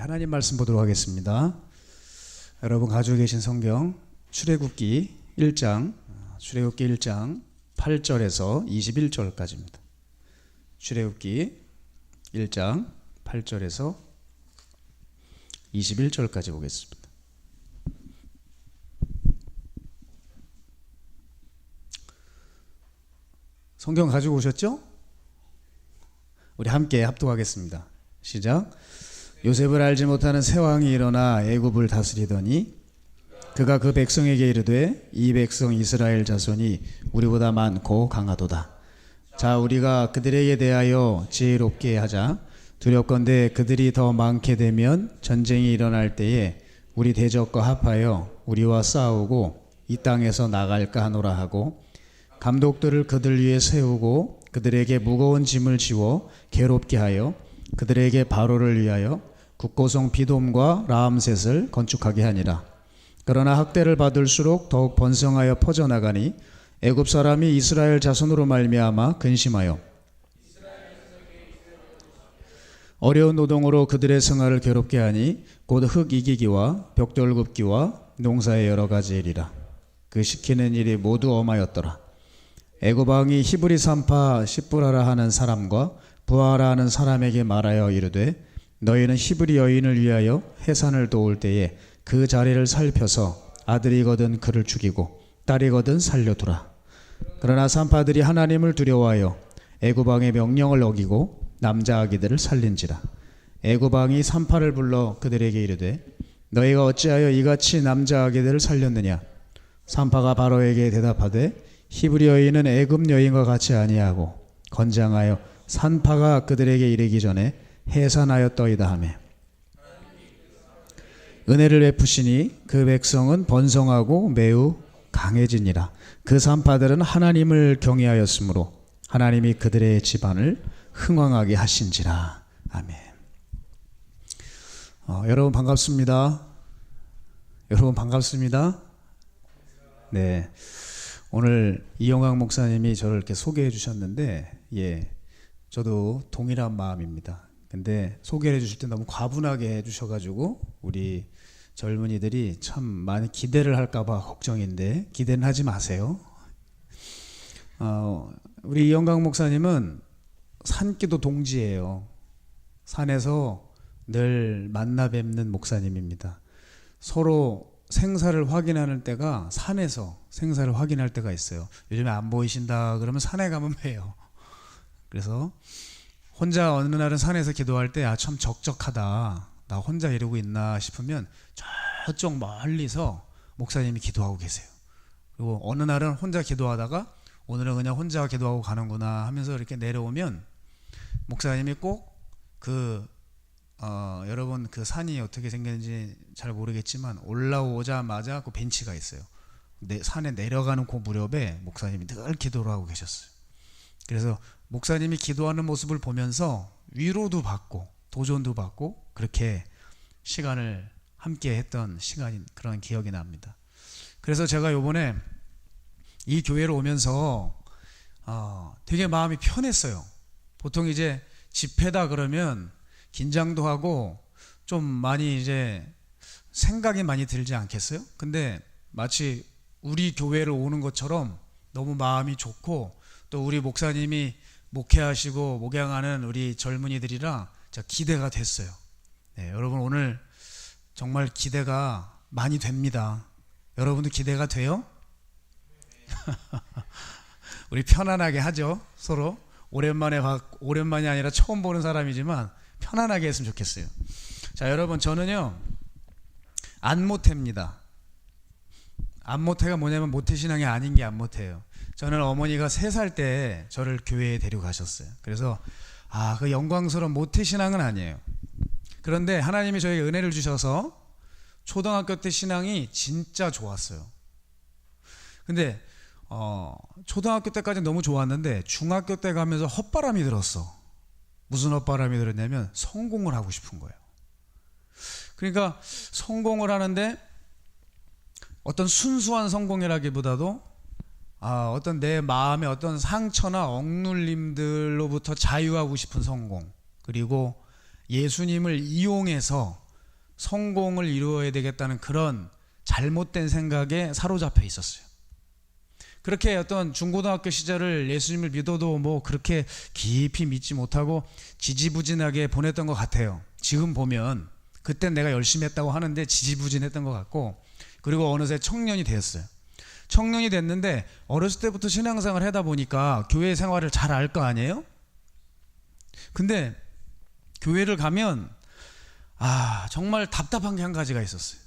하나님 말씀 보도록 하겠습니다. 여러분 가지고 계신 성경 출애굽기 1장 8절에서 21절까지입니다. 출애굽기 1장 8절에서 21절까지 보겠습니다. 성경 가지고 오셨죠? 우리 함께 합독하겠습니다. 시작. 요셉을 알지 못하는 새 왕이 일어나 애굽을 다스리더니 그가 그 백성에게 이르되 이 백성 이스라엘 자손이 우리보다 많고 강하도다. 자, 우리가 그들에게 대하여 지혜롭게 하자. 두렵건대 그들이 더 많게 되면 전쟁이 일어날 때에 우리 대적과 합하여 우리와 싸우고 이 땅에서 나갈까 하노라 하고, 감독들을 그들 위에 세우고 그들에게 무거운 짐을 지워 괴롭게 하여 그들에게 바로를 위하여 국고성 비돔과 라암셋을 건축하게 하니라. 그러나 학대를 받을수록 더욱 번성하여 퍼져나가니 애굽 사람이 이스라엘 자손으로 말미암아 근심하여 어려운 노동으로 그들의 생활을 괴롭게 하니 곧 흙 이기기와 벽돌 굽기와 농사의 여러 가지 일이라. 그 시키는 일이 모두 엄하였더라. 애굽 왕이 히브리 산파 시브라라 하는 사람과 부하라 하는 사람에게 말하여 이르되 너희는 히브리 여인을 위하여 해산을 도울 때에 그 자리를 살펴서 아들이거든 그를 죽이고 딸이거든 살려두라. 그러나 산파들이 하나님을 두려워하여 애굽 왕의 명령을 어기고 남자 아기들을 살린지라. 애굽 왕이 산파를 불러 그들에게 이르되 너희가 어찌하여 이같이 남자 아기들을 살렸느냐. 산파가 바로에게 대답하되 히브리 여인은 애굽 여인과 같이 아니하고 건장하여 산파가 그들에게 이르기 전에 해산하였더이다 하매, 은혜를 베푸시니 그 백성은 번성하고 매우 강해지니라. 그 산파들은 하나님을 경외하였으므로 하나님이 그들의 집안을 흥왕하게 하신지라. 아멘. 여러분 반갑습니다. 여러분 반갑습니다. 네, 오늘 이영학 목사님이 저를 이렇게 소개해 주셨는데, 저도 동일한 마음입니다. 근데 소개해 주실 때 너무 과분하게 해 주셔가지고 우리 젊은이들이 참 많이 기대를 할까봐 걱정인데 기대는 하지 마세요. 우리 이영강 목사님은 산기도 동지예요. 산에서 늘 만나 뵙는 목사님입니다. 서로 생사를 확인하는 때가 산에서 생사를 확인할 때가 있어요. 요즘에 안 보이신다 그러면 산에 가면 봬요. 그래서 혼자 어느 날은 산에서 기도할 때 참 적적하다, 나 혼자 이러고 있나 싶으면 저쪽 멀리서 목사님이 기도하고 계세요. 그리고 어느 날은 혼자 기도하다가 오늘은 그냥 혼자 기도하고 가는구나 하면서 이렇게 내려오면 목사님이 꼭 여러분 그 산이 어떻게 생겼는지 잘 모르겠지만 올라오자마자 그 벤치가 있어요. 산에 내려가는 그 무렵에 목사님이 늘 기도를 하고 계셨어요. 그래서 목사님이 기도하는 모습을 보면서 위로도 받고 도전도 받고 그렇게 시간을 함께 했던 시간인 그런 기억이 납니다. 그래서 제가 요번에 이 교회로 오면서 되게 마음이 편했어요. 보통 이제 집회다 그러면 긴장도 하고 좀 많이 이제 생각이 많이 들지 않겠어요? 근데 마치 우리 교회를 오는 것처럼 너무 마음이 좋고, 또 우리 목사님이 목회하시고 목양하는 우리 젊은이들이라 기대가 됐어요. 네, 여러분 오늘 정말 기대가 많이 됩니다. 여러분도 기대가 돼요? 우리 편안하게 하죠. 서로 오랜만이 아니라 처음 보는 사람이지만 편안하게 했으면 좋겠어요. 자, 여러분 저는요 안모태입니다. 안모태가 뭐냐면 모태신앙이 아닌 게 안모태예요. 저는 어머니가 3살 때 저를 교회에 데려가셨어요. 그래서 그 영광스러운 모태신앙은 아니에요. 그런데 하나님이 저에게 은혜를 주셔서 초등학교 때 신앙이 진짜 좋았어요. 근데 초등학교 때까지는 너무 좋았는데 중학교 때 가면서 헛바람이 들었어. 무슨 헛바람이 들었냐면 성공을 하고 싶은 거예요. 그러니까 성공을 하는데 어떤 순수한 성공이라기보다도 어떤 내 마음의 어떤 상처나 억눌림들로부터 자유하고 싶은 성공, 그리고 예수님을 이용해서 성공을 이루어야 되겠다는 그런 잘못된 생각에 사로잡혀 있었어요. 그렇게 어떤 중고등학교 시절을 예수님을 믿어도 뭐 그렇게 깊이 믿지 못하고 지지부진하게 보냈던 것 같아요. 지금 보면 그땐 내가 열심히 했다고 하는데 지지부진했던 것 같고, 그리고 어느새 청년이 되었어요. 청년이 됐는데 어렸을 때부터 신앙생활을 하다 보니까 교회 생활을 잘 알 거 아니에요? 근데 교회를 가면 정말 답답한 게 한 가지가 있었어요.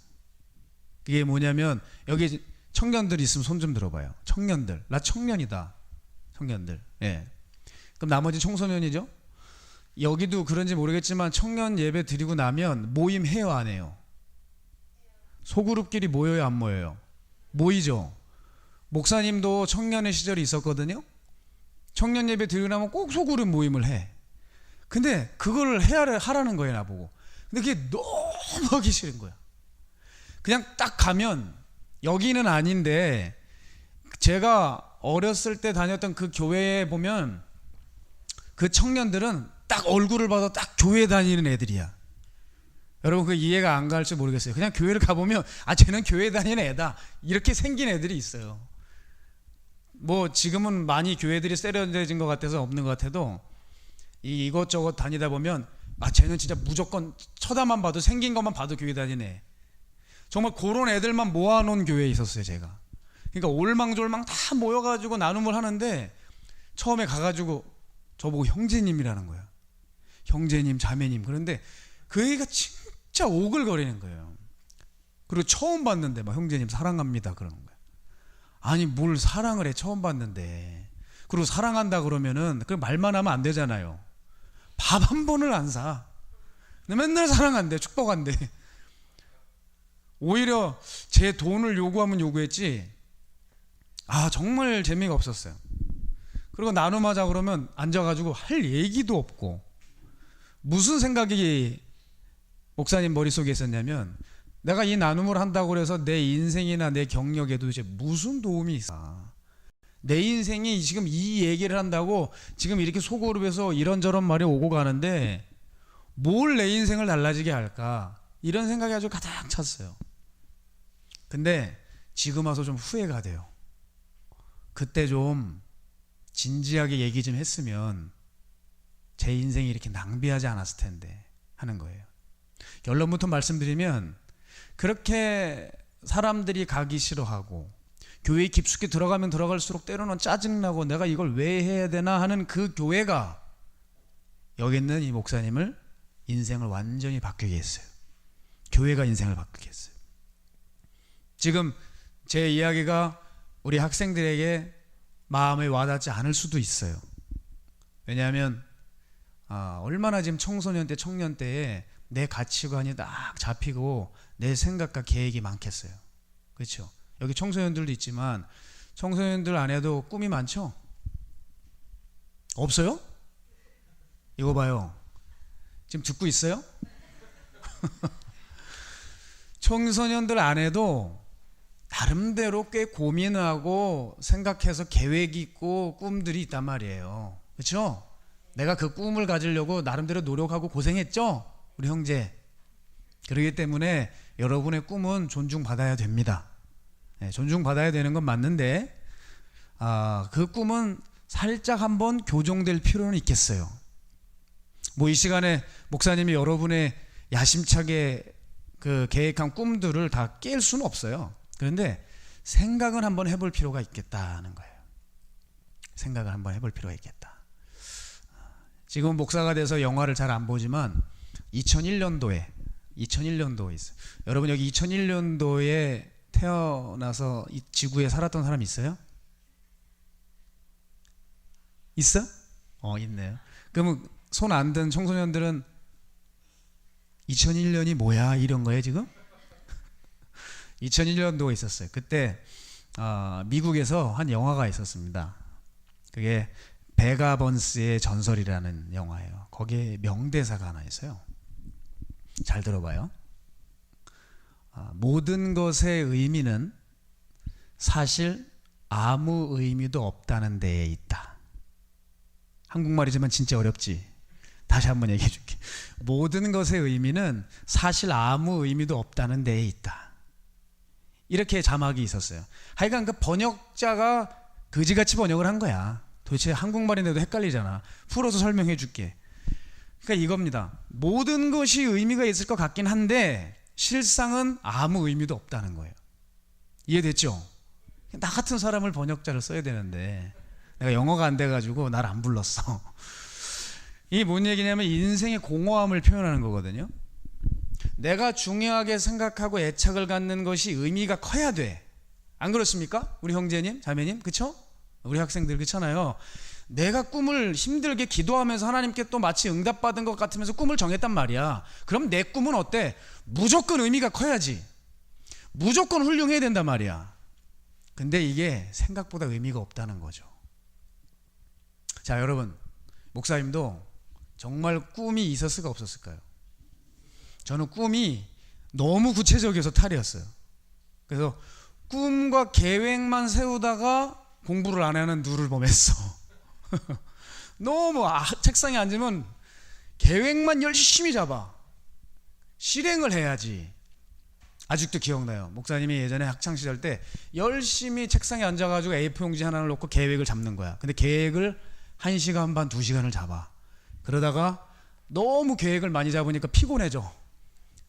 이게 뭐냐면, 여기 청년들 있으면 손 좀 들어봐요. 청년들, 나 청년이다. 청년들. 예. 그럼 나머지 청소년이죠? 여기도 그런지 모르겠지만 청년 예배 드리고 나면 모임 해요, 안 해요? 소그룹끼리 모여요, 안 모여요? 모이죠. 목사님도 청년의 시절이 있었거든요. 청년 예배 드리고 나면 꼭 소그룹 모임을 해. 근데 그걸 하라는 거예요, 나보고. 근데 그게 너무 하기 싫은 거야. 그냥 딱 가면, 여기는 아닌데 제가 어렸을 때 다녔던 그 교회에 보면 그 청년들은 딱 얼굴을 봐도 딱 교회 다니는 애들이야. 여러분, 그 이해가 안 갈지 모르겠어요. 그냥 교회를 가보면 쟤는 교회 다니는 애다, 이렇게 생긴 애들이 있어요. 뭐 지금은 많이 교회들이 세련돼진 것 같아서 없는 것 같아도, 이것저것 다니다 보면 쟤는 진짜 무조건 쳐다만 봐도, 생긴 것만 봐도 교회 다니네. 정말 그런 애들만 모아놓은 교회에 있었어요, 제가. 그러니까 올망졸망 다 모여가지고 나눔을 하는데, 처음에 가가지고 저보고 형제님이라는 거야. 형제님, 자매님. 그런데 그 애가 진짜 오글거리는 거예요. 그리고 처음 봤는데 막 형제님 사랑합니다 그러는 거야. 아니 뭘 사랑을 해, 처음 봤는데. 그리고 사랑한다 그러면은 그 말만 하면 안 되잖아요. 밥 한 번을 안 사. 맨날 사랑한대, 축복한대. 오히려 제 돈을 요구하면 요구했지, 정말 재미가 없었어요. 그리고 나눔하자 그러면 앉아가지고 할 얘기도 없고, 무슨 생각이 목사님 머릿속에 있었냐면, 내가 이 나눔을 한다고 해서 내 인생이나 내 경력에도 이제 무슨 도움이 있어. 내 인생이 지금 이 얘기를 한다고 지금 이렇게 소그룹에서 이런저런 말이 오고 가는데 뭘 내 인생을 달라지게 할까, 이런 생각이 아주 가득 찼어요. 근데 지금 와서 좀 후회가 돼요. 그때 좀 진지하게 얘기 좀 했으면 제 인생이 이렇게 낭비하지 않았을 텐데 하는 거예요. 결론부터 말씀드리면, 그렇게 사람들이 가기 싫어하고 교회에 깊숙이 들어가면 들어갈수록 때로는 짜증나고 내가 이걸 왜 해야 되나 하는 그 교회가 여기 있는 이 목사님을 인생을 완전히 바뀌게 했어요. 교회가 인생을 바뀌게 했어요. 지금 제 이야기가 우리 학생들에게 마음에 와닿지 않을 수도 있어요. 왜냐하면 얼마나 지금 청소년 때, 청년 때에 내 가치관이 딱 잡히고 내 생각과 계획이 많겠어요. 그렇죠? 여기 청소년들도 있지만 청소년들 안에도 꿈이 많죠? 없어요? 이거 봐요. 지금 듣고 있어요? 청소년들 안에도 나름대로 꽤 고민하고 생각해서 계획이 있고 꿈들이 있단 말이에요. 그렇죠? 내가 그 꿈을 가지려고 나름대로 노력하고 고생했죠? 우리 형제. 그렇기 때문에 여러분의 꿈은 존중받아야 됩니다. 네, 존중받아야 되는 건 맞는데 그 꿈은 살짝 한번 교정될 필요는 있겠어요. 뭐 이 시간에 목사님이 여러분의 야심차게 그 계획한 꿈들을 다 깰 수는 없어요. 그런데 생각은 한번 해볼 필요가 있겠다는 거예요. 생각을 한번 해볼 필요가 있겠다. 지금 목사가 돼서 영화를 잘 안 보지만 2001년도에 있어요. 여러분 여기 2001년도에 태어나서 이 지구에 살았던 사람 있어요? 있어? 있네요. 그러면 손 안 든 청소년들은 2001년이 뭐야 이런 거예요 지금? 2001년도에 있었어요. 그때 미국에서 한 영화가 있었습니다. 그게 베가번스의 전설이라는 영화예요. 거기에 명대사가 하나 있어요. 잘 들어봐요. 모든 것의 의미는 사실 아무 의미도 없다는 데에 있다. 한국말이지만 진짜 어렵지. 다시 한번 얘기해 줄게. 모든 것의 의미는 사실 아무 의미도 없다는 데에 있다. 이렇게 자막이 있었어요. 하여간 그 번역자가 그지같이 번역을 한 거야. 도대체 한국말인데도 헷갈리잖아. 풀어서 설명해 줄게. 그러니까 이겁니다. 모든 것이 의미가 있을 것 같긴 한데 실상은 아무 의미도 없다는 거예요. 이해됐죠? 나 같은 사람을 번역자를 써야 되는데 내가 영어가 안 돼가지고 날 안 불렀어. 이게 뭔 얘기냐면 인생의 공허함을 표현하는 거거든요. 내가 중요하게 생각하고 애착을 갖는 것이 의미가 커야 돼. 안 그렇습니까? 우리 형제님, 자매님, 그쵸? 우리 학생들 그렇잖아요. 내가 꿈을 힘들게 기도하면서 하나님께 또 마치 응답받은 것 같으면서 꿈을 정했단 말이야. 그럼 내 꿈은 어때? 무조건 의미가 커야지. 무조건 훌륭해야 된단 말이야. 근데 이게 생각보다 의미가 없다는 거죠. 자, 여러분, 목사님도 정말 꿈이 있었을까 없었을까요? 저는 꿈이 너무 구체적이어서 탈이었어요. 그래서 꿈과 계획만 세우다가 공부를 안 하는 누를 범했어. 너무 책상에 앉으면 계획만 열심히 잡아. 실행을 해야지. 아직도 기억나요. 목사님이 예전에 학창시절 때 열심히 책상에 앉아가지고 A4 용지 하나를 놓고 계획을 잡는 거야. 근데 계획을 1시간 반, 2시간을 잡아. 그러다가 너무 계획을 많이 잡으니까 피곤해져.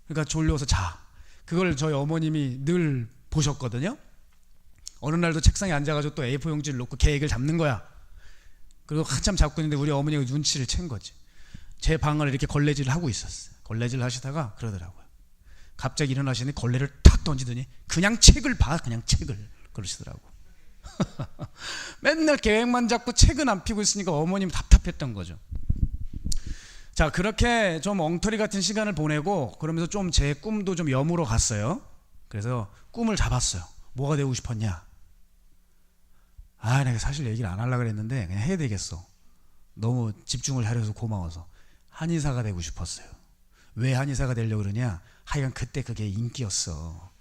그러니까 졸려서 자. 그걸 저희 어머님이 늘 보셨거든요. 어느 날도 책상에 앉아가지고 또 A4 용지를 놓고 계획을 잡는 거야. 그리고 한참 잡고 있는데 우리 어머니가 눈치를 챈 거지. 제 방을 이렇게 걸레질을 하고 있었어요. 걸레질을 하시다가 그러더라고요. 갑자기 일어나시더니 걸레를 탁 던지더니 그냥 책을 봐. 그냥 책을. 그러시더라고. 맨날 계획만 잡고 책은 안 피고 있으니까 어머님 답답했던 거죠. 자, 그렇게 좀 엉터리 같은 시간을 보내고 그러면서 좀 제 꿈도 좀 여물어 갔어요. 그래서 꿈을 잡았어요. 뭐가 되고 싶었냐? 내가 사실 얘기를 안 하려고 그랬는데 그냥 해야 되겠어. 너무 집중을 하려서 고마워서 한의사가 되고 싶었어요. 왜 한의사가 되려고 그러냐? 하여간 그때 그게 인기였어.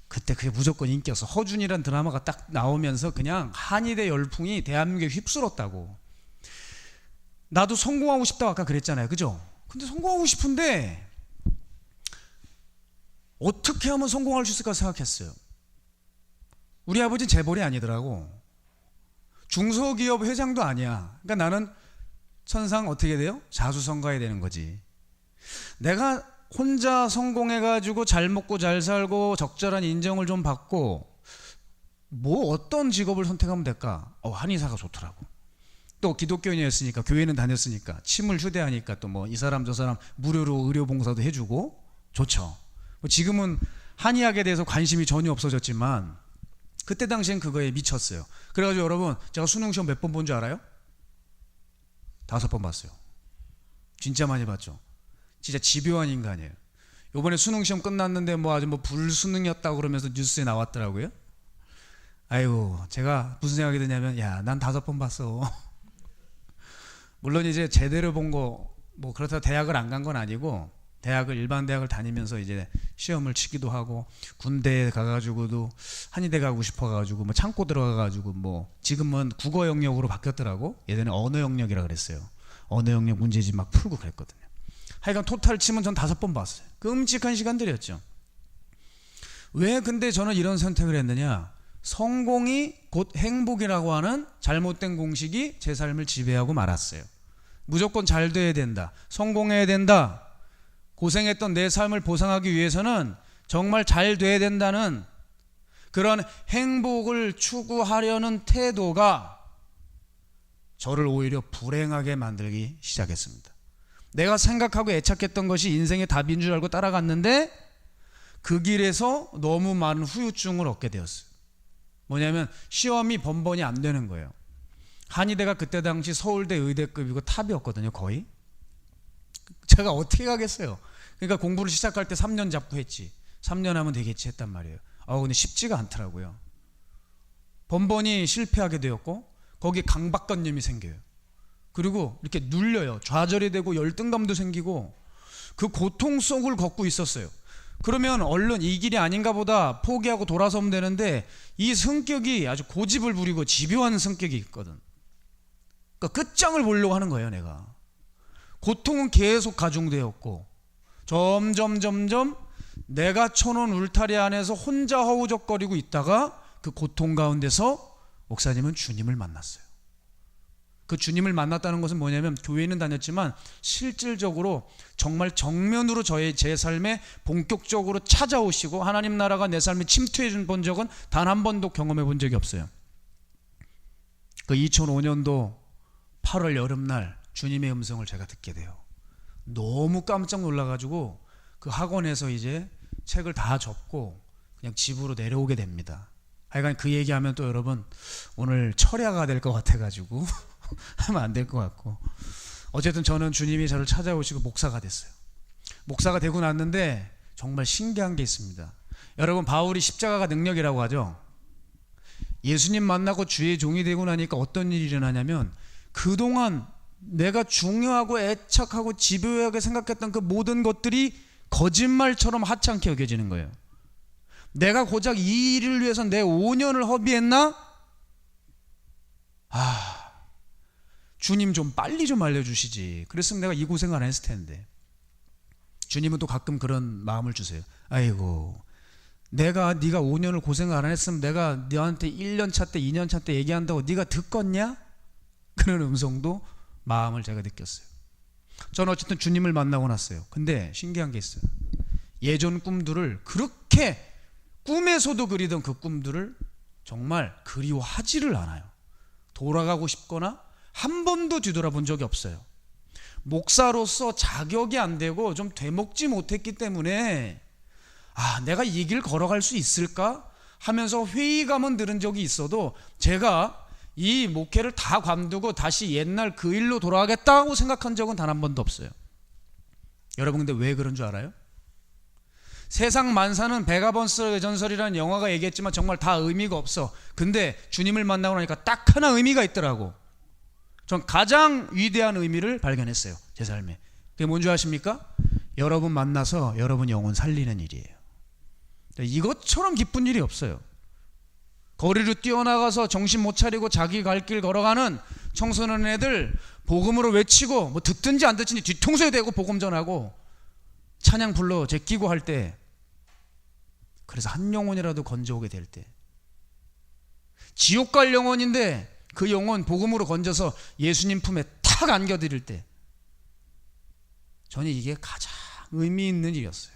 그때 그게 무조건 인기였어. 허준이란 드라마가 딱 나오면서 그냥 한의대 열풍이 대한민국에 휩쓸었다고. 나도 성공하고 싶다고 아까 그랬잖아요. 그죠? 근데 성공하고 싶은데 어떻게 하면 성공할 수 있을까 생각했어요. 우리 아버지는 재벌이 아니더라고. 중소기업 회장도 아니야. 그러니까 나는 천상 어떻게 돼요? 자수성가해야 되는 거지. 내가 혼자 성공해가지고 잘 먹고 잘 살고 적절한 인정을 좀 받고 뭐 어떤 직업을 선택하면 될까? 한의사가 좋더라고. 또 기독교인이었으니까 교회는 다녔으니까 침을 휴대하니까 또 뭐 이 사람 저 사람 무료로 의료봉사도 해주고 좋죠. 지금은 한의학에 대해서 관심이 전혀 없어졌지만 그때 당시엔 그거에 미쳤어요. 그래가지고 여러분 제가 수능시험 몇 번 본 줄 알아요? 5번 봤어요. 진짜 많이 봤죠. 진짜 집요한 인간이에요. 요번에 수능시험 끝났는데 뭐 아주 뭐 불수능이었다고 그러면서 뉴스에 나왔더라고요. 아이고 제가 무슨 생각이 드냐면 난 5번 봤어. 물론 이제 제대로 본 거 뭐 그렇다고 대학을 안 간 건 아니고 대학을 일반 대학을 다니면서 이제 시험을 치기도 하고 군대에 가가지고도 한의대 가고 싶어가지고 뭐 창고 들어가가지고 뭐 지금은 국어 영역으로 바뀌었더라고. 예전에 언어 영역이라 그랬어요. 언어 영역 문제집 막 풀고 그랬거든요. 하여간 토탈 치면 전 5번 봤어요. 끔찍한 시간들이었죠. 왜 근데 저는 이런 선택을 했느냐? 성공이 곧 행복이라고 하는 잘못된 공식이 제 삶을 지배하고 말았어요. 무조건 잘 돼야 된다. 성공해야 된다. 고생했던 내 삶을 보상하기 위해서는 정말 잘 돼야 된다는 그런 행복을 추구하려는 태도가 저를 오히려 불행하게 만들기 시작했습니다. 내가 생각하고 애착했던 것이 인생의 답인 줄 알고 따라갔는데 그 길에서 너무 많은 후유증을 얻게 되었어요. 뭐냐면 시험이 번번이 안 되는 거예요. 한의대가 그때 당시 서울대 의대급이고 탑이었거든요. 거의. 제가 어떻게 가겠어요. 그러니까 공부를 시작할 때 3년 잡고 했지. 3년 하면 되겠지 했단 말이에요. 근데 쉽지가 않더라고요. 번번이 실패하게 되었고 거기에 강박관념이 생겨요. 그리고 이렇게 눌려요. 좌절이 되고 열등감도 생기고 그 고통 속을 걷고 있었어요. 그러면 얼른 이 길이 아닌가 보다 포기하고 돌아서면 되는데 이 성격이 아주 고집을 부리고 집요한 성격이 있거든. 그러니까 끝장을 보려고 하는 거예요. 내가 고통은 계속 가중되었고 점점 내가 쳐놓은 울타리 안에서 혼자 허우적거리고 있다가 그 고통 가운데서 목사님은 주님을 만났어요. 그 주님을 만났다는 것은 뭐냐면 교회는 다녔지만 실질적으로 정말 정면으로 제 삶에 본격적으로 찾아오시고 하나님 나라가 내 삶에 침투해 본 적은 단 한 번도 경험해 본 적이 없어요. 그 2005년도 8월 여름날 주님의 음성을 제가 듣게 돼요. 너무 깜짝 놀라가지고 그 학원에서 이제 책을 다 접고 그냥 집으로 내려오게 됩니다. 하여간 그 얘기하면 또 여러분 오늘 철야가 될 것 같아가지고 하면 안 될 것 같고, 어쨌든 저는 주님이 저를 찾아오시고 목사가 됐어요. 목사가 되고 났는데 정말 신기한 게 있습니다. 여러분, 바울이 십자가가 능력이라고 하죠. 예수님 만나고 주의 종이 되고 나니까 어떤 일이 일어나냐면 그동안 내가 중요하고 애착하고 집요하게 생각했던 그 모든 것들이 거짓말처럼 하찮게 여겨지는 거예요. 내가 고작 이 일을 위해서 내 5년을 허비했나? 주님 좀 빨리 좀 알려주시지. 그랬으면 내가 이 고생을 안 했을 텐데. 주님은 또 가끔 그런 마음을 주세요. 아이고, 네가 5년을 고생을 안 했으면 내가 너한테 1년 차 때 2년 차 때 얘기한다고 네가 듣겠냐? 그런 음성도 마음을 제가 느꼈어요. 저는 어쨌든 주님을 만나고 났어요. 근데 신기한 게 있어요. 예전 꿈들을, 그렇게 꿈에서도 그리던 그 꿈들을 정말 그리워하지를 않아요. 돌아가고 싶거나 한 번도 뒤돌아본 적이 없어요. 목사로서 자격이 안 되고 좀 되먹지 못했기 때문에 내가 이 길 걸어갈 수 있을까 하면서 회의감은 들은 적이 있어도 제가 이 목회를 다 관두고 다시 옛날 그 일로 돌아가겠다고 생각한 적은 단 한 번도 없어요. 여러분, 근데 왜 그런 줄 알아요? 세상 만사는 베가번스 전설이라는 영화가 얘기했지만 정말 다 의미가 없어. 근데 주님을 만나고 나니까 딱 하나 의미가 있더라고. 전 가장 위대한 의미를 발견했어요, 제 삶에. 그게 뭔지 아십니까? 여러분 만나서 여러분 영혼 살리는 일이에요. 이것처럼 기쁜 일이 없어요. 거리로 뛰어나가서 정신 못 차리고 자기 갈 길 걸어가는 청소년 애들 복음으로 외치고 뭐 듣든지 안 듣든지 뒤통수에 대고 복음 전하고 찬양 불러 제끼고 할 때, 그래서 한 영혼이라도 건져오게 될 때, 지옥 갈 영혼인데 그 영혼 복음으로 건져서 예수님 품에 탁 안겨드릴 때, 저는 이게 가장 의미 있는 일이었어요.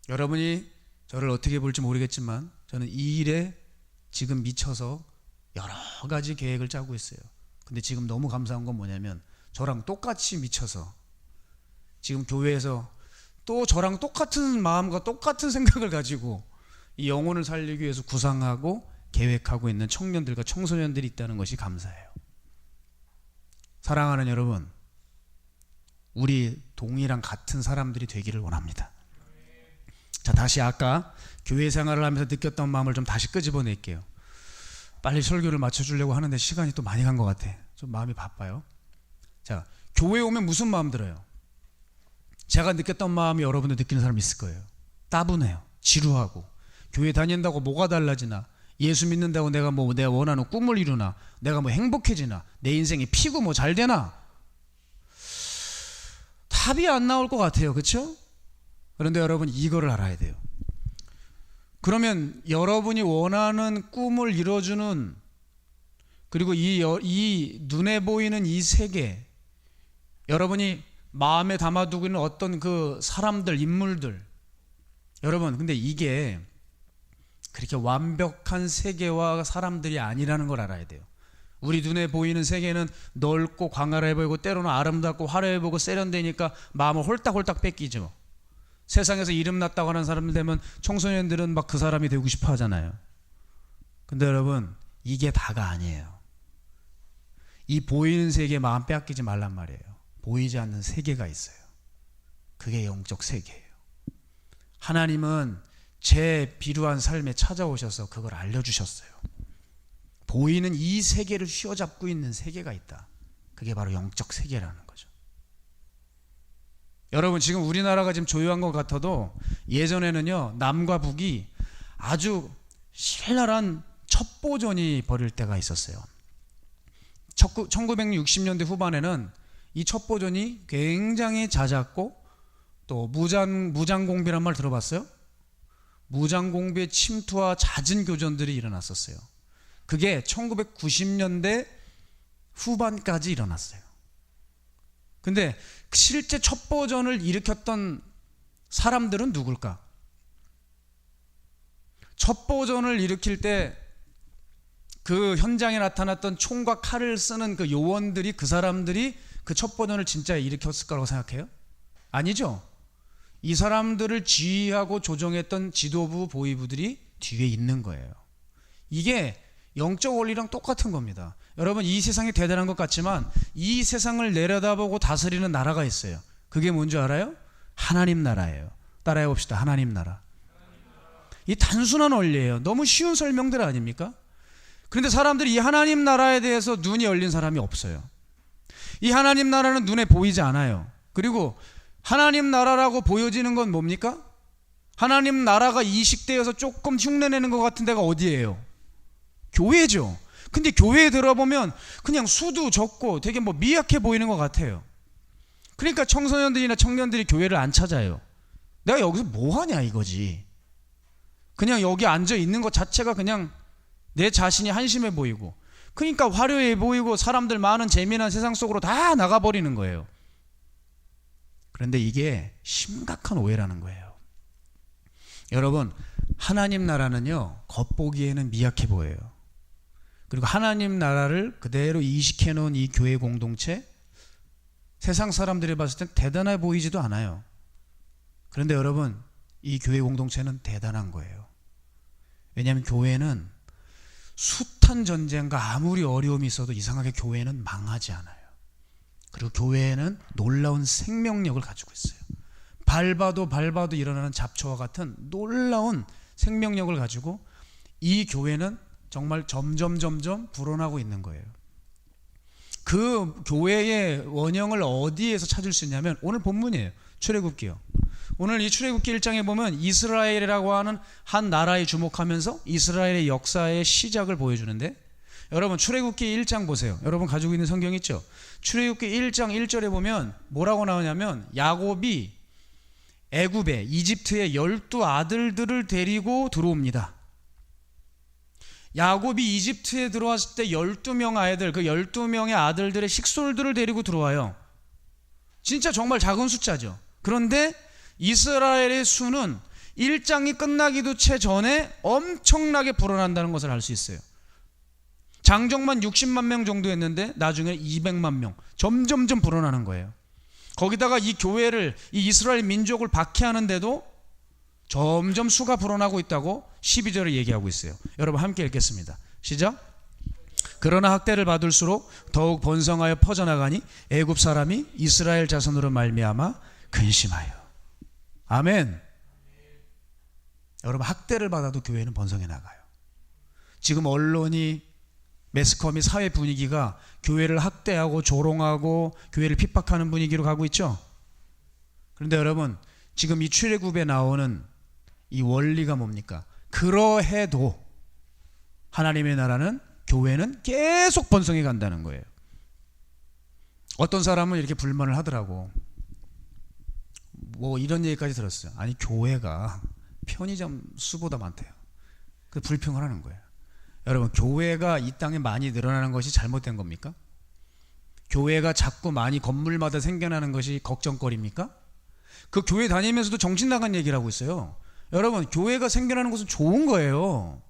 여러분이 저를 어떻게 볼지 모르겠지만 저는 이 일에 지금 미쳐서 여러 가지 계획을 짜고 있어요. 근데 지금 너무 감사한 건 뭐냐면 저랑 똑같이 미쳐서 지금 교회에서 또 저랑 똑같은 마음과 똑같은 생각을 가지고 이 영혼을 살리기 위해서 구상하고 계획하고 있는 청년들과 청소년들이 있다는 것이 감사해요. 사랑하는 여러분, 우리 동일한 같은 사람들이 되기를 원합니다. 자, 다시 아까 교회 생활을 하면서 느꼈던 마음을 좀 다시 끄집어낼게요. 빨리 설교를 맞춰주려고 하는데 시간이 또 많이 간 것 같아. 좀 마음이 바빠요. 자, 교회 오면 무슨 마음 들어요? 제가 느꼈던 마음이 여러분도 느끼는 사람 있을 거예요. 따분해요. 지루하고. 교회 다닌다고 뭐가 달라지나? 예수 믿는다고 내가 원하는 꿈을 이루나? 내가 행복해지나? 내 인생이 피고 잘 되나? 답이 안 나올 것 같아요. 그렇죠? 그런데 여러분, 이거를 알아야 돼요. 그러면 여러분이 원하는 꿈을 이뤄주는, 그리고 이 눈에 보이는 이 세계, 여러분이 마음에 담아두고 있는 어떤 그 사람들, 인물들, 여러분, 근데 이게 그렇게 완벽한 세계와 사람들이 아니라는 걸 알아야 돼요. 우리 눈에 보이는 세계는 넓고 광활해 보이고 때로는 아름답고 화려해 보이고 세련되니까 마음을 홀딱홀딱 뺏기죠. 세상에서 이름 났다고 하는 사람들 되면 청소년들은 막 그 사람이 되고 싶어 하잖아요. 근데 여러분, 이게 다가 아니에요. 이 보이는 세계에 마음 빼앗기지 말란 말이에요. 보이지 않는 세계가 있어요. 그게 영적 세계예요. 하나님은 제 비루한 삶에 찾아오셔서 그걸 알려주셨어요. 보이는 이 세계를 휘어잡고 있는 세계가 있다. 그게 바로 영적 세계라는 거죠. 여러분, 지금 우리나라가 지금 조용한 것 같아도 예전에는요, 남과 북이 아주 신랄한 첩보전이 벌일 때가 있었어요. 1960년대 후반에는 이 첩보전이 굉장히 잦았고, 또 무장공비란 말 들어봤어요? 무장공비의 침투와 잦은 교전들이 일어났었어요. 그게 1990년대 후반까지 일어났어요. 근데 실제 첩보전을 일으켰던 사람들은 누굴까? 첩보전을 일으킬 때 그 현장에 나타났던 총과 칼을 쓰는 그 요원들이, 그 사람들이 그 첩보전을 진짜 일으켰을 거라고 생각해요? 아니죠. 이 사람들을 지휘하고 조정했던 지도부, 보위부들이 뒤에 있는 거예요. 이게 영적 원리랑 똑같은 겁니다. 여러분, 이 세상이 대단한 것 같지만 이 세상을 내려다보고 다스리는 나라가 있어요. 그게 뭔지 알아요? 하나님 나라예요. 따라해 봅시다. 하나님 나라. 이 단순한 원리예요. 너무 쉬운 설명들 아닙니까? 그런데 사람들이 이 하나님 나라에 대해서 눈이 열린 사람이 없어요. 이 하나님 나라는 눈에 보이지 않아요. 그리고 하나님 나라라고 보여지는 건 뭡니까? 하나님 나라가 이식되어서 조금 흉내내는 것 같은 데가 어디예요? 교회죠. 근데 교회에 들어보면 그냥 수도 적고 되게 미약해 보이는 것 같아요. 그러니까 청소년들이나 청년들이 교회를 안 찾아요. 내가 여기서 뭐 하냐 이거지. 그냥 여기 앉아 있는 것 자체가 그냥 내 자신이 한심해 보이고, 그러니까 화려해 보이고 사람들 많은 재미난 세상 속으로 다 나가버리는 거예요. 그런데 이게 심각한 오해라는 거예요. 여러분, 하나님 나라는요, 겉보기에는 미약해 보여요. 그리고 하나님 나라를 그대로 이식해 놓은 이 교회 공동체, 세상 사람들이 봤을 땐 대단해 보이지도 않아요. 그런데 여러분, 이 교회 공동체는 대단한 거예요. 왜냐하면 교회는 숱한 전쟁과 아무리 어려움이 있어도 이상하게 교회는 망하지 않아요. 그리고 교회에는 놀라운 생명력을 가지고 있어요. 밟아도 일어나는 잡초와 같은 놀라운 생명력을 가지고 이 교회는 정말 점점 불어나고 있는 거예요. 그 교회의 원형을 어디에서 찾을 수 있냐면 오늘 본문이에요. 출애굽기요. 오늘 이 출애굽기 1장에 보면 이스라엘이라고 하는 한 나라에 주목하면서 이스라엘의 역사의 시작을 보여주는데, 여러분 출애굽기 1장 보세요. 여러분 가지고 있는 성경 있죠? 출애굽기 1장 1절에 보면 뭐라고 나오냐면 야곱이 애굽에 이집트의 12아들들을 데리고 들어옵니다. 야곱이 이집트에 들어왔을 때 12명 아이들, 그 12명의 아들들의 식솔들을 데리고 들어와요. 진짜 정말 작은 숫자죠. 그런데 이스라엘의 수는 1장이 끝나기도 채 전에 엄청나게 불어난다는 것을 알 수 있어요. 장정만 60만 명 정도 했는데 나중에 200만 명 점점 불어나는 거예요. 거기다가 이 교회를, 이 이스라엘 민족을 박해하는데도 점점 수가 불어나고 있다고 12절에 얘기하고 있어요. 여러분 함께 읽겠습니다. 시작. 그러나 학대를 받을수록 더욱 번성하여 퍼져나가니 애굽 사람이 이스라엘 자손으로 말미암아 근심하여. 아멘. 여러분, 학대를 받아도 교회는 번성해 나가요. 지금 언론이, 매스컴이, 사회 분위기가 교회를 학대하고 조롱하고 교회를 핍박하는 분위기로 가고 있죠. 그런데 여러분, 지금 이 출애굽에 나오는 이 원리가 뭡니까? 그러해도 하나님의 나라는, 교회는 계속 번성해 간다는 거예요. 어떤 사람은 이렇게 불만을 하더라고. 이런 얘기까지 들었어요. 아니, 교회가 편의점 수보다 많대요. 그 불평을 하는 거예요. 여러분, 교회가 이 땅에 많이 늘어나는 것이 잘못된 겁니까? 교회가 자꾸 많이 건물마다 생겨나는 것이 걱정거리입니까? 그 교회 다니면서도 정신 나간 얘기를 하고 있어요. 여러분, 교회가 생겨나는 것은 좋은 거예요.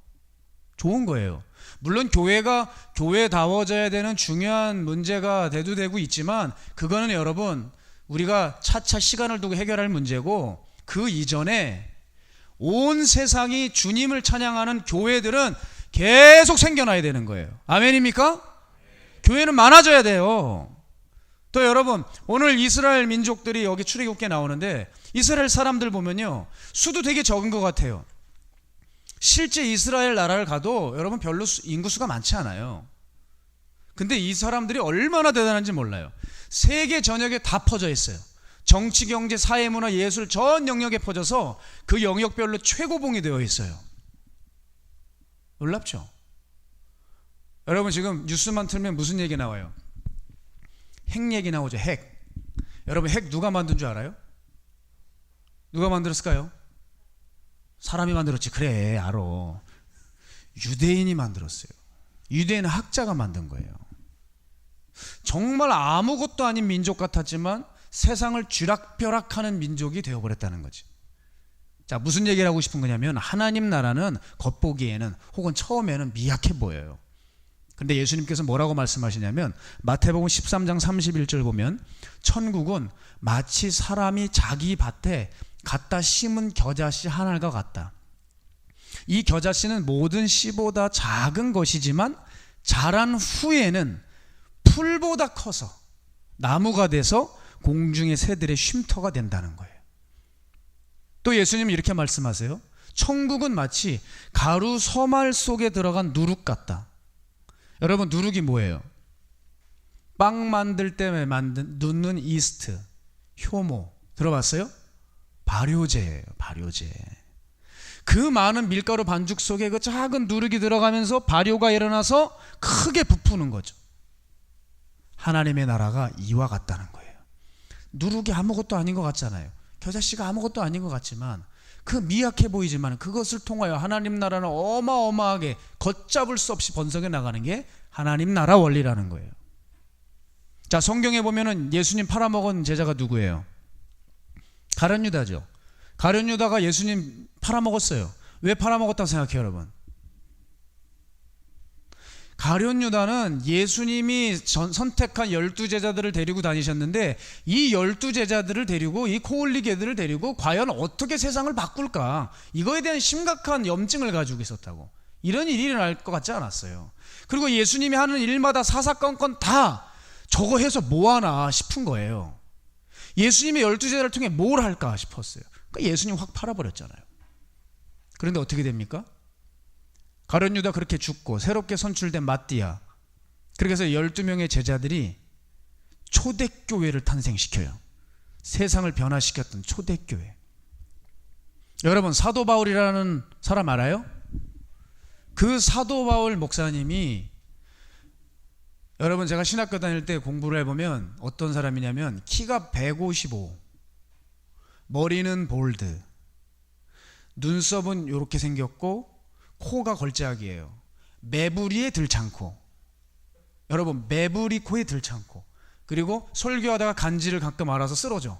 좋은 거예요. 물론 교회가 교회다워져야 되는 중요한 문제가 대두되고 있지만, 그거는 여러분 우리가 차차 시간을 두고 해결할 문제고, 그 이전에 온 세상이 주님을 찬양하는 교회들은 계속 생겨나야 되는 거예요. 아멘입니까? 교회는 많아져야 돼요. 또 여러분, 오늘 이스라엘 민족들이 여기 출애굽기에 나오는데 이스라엘 사람들 보면요, 수도 되게 적은 것 같아요. 실제 이스라엘 나라를 가도 여러분 별로 인구수가 많지 않아요. 근데 이 사람들이 얼마나 대단한지 몰라요. 세계 전역에 다 퍼져 있어요. 정치, 경제, 사회, 문화, 예술 전 영역에 퍼져서 그 영역별로 최고봉이 되어 있어요. 놀랍죠? 여러분, 지금 뉴스만 틀면 무슨 얘기 나와요? 핵 얘기 나오죠. 핵. 여러분 핵 누가 만든 줄 알아요? 누가 만들었을까요? 사람이 만들었지. 그래 알아. 유대인이 만들었어요. 유대인은 학자가 만든 거예요. 정말 아무것도 아닌 민족 같았지만 세상을 쥐락펴락하는 민족이 되어버렸다는 거지. 자, 무슨 얘기를 하고 싶은 거냐면 하나님 나라는 겉보기에는 혹은 처음에는 미약해 보여요. 근데 예수님께서 뭐라고 말씀하시냐면 마태복음 13장 31절 보면 천국은 마치 사람이 자기 밭에 갖다 심은 겨자씨 하나가 같다. 이 겨자씨는 모든 씨보다 작은 것이지만 자란 후에는 풀보다 커서 나무가 돼서 공중의 새들의 쉼터가 된다는 거예요. 또 예수님은 이렇게 말씀하세요. 천국은 마치 가루 서말 속에 들어간 누룩 같다. 여러분 누룩이 뭐예요? 빵 만들 때 넣는 이스트, 효모 들어봤어요? 발효제예요. 발효제. 그 많은 밀가루 반죽 속에 그 작은 누룩이 들어가면서 발효가 일어나서 크게 부푸는 거죠. 하나님의 나라가 이와 같다는 거예요. 누룩이 아무것도 아닌 것 같잖아요. 겨자씨가 아무것도 아닌 것 같지만 그 미약해 보이지만 그것을 통하여 하나님 나라는 어마어마하게 걷잡을 수 없이 번성해 나가는 게 하나님 나라 원리라는 거예요. 자, 성경에 보면은 예수님 팔아먹은 제자가 누구예요? 가룟 유다죠. 가룟 유다가 예수님 팔아먹었어요. 왜 팔아먹었다고 생각해요, 여러분? 가룟 유다는 예수님이 선택한 12제자들을 데리고 다니셨는데 이 12제자들을 데리고 이 코올리개들을 데리고 과연 어떻게 세상을 바꿀까, 이거에 대한 심각한 염증을 가지고 있었다고. 이런 일이 일어날 것 같지 않았어요. 그리고 예수님이 하는 일마다 사사건건 다 저거 해서 뭐하나 싶은 거예요. 예수님의 12제자를 통해 뭘 할까 싶었어요. 그러니까 예수님 확 팔아버렸잖아요. 그런데 어떻게 됩니까? 가룟 유다 그렇게 죽고 새롭게 선출된 마띠아, 그렇게 해서 12명의 제자들이 초대교회를 탄생시켜요. 세상을 변화시켰던 초대교회. 여러분 사도 바울이라는 사람 알아요? 그 사도 바울 목사님이, 여러분 제가 신학교 다닐 때 공부를 해보면 어떤 사람이냐면 키가 155, 머리는 볼드, 눈썹은 이렇게 생겼고 코가 걸작이에요. 매부리에 들창코. 여러분 매부리 코에 들창코. 그리고 설교하다가 간지를 가끔 알아서 쓰러져.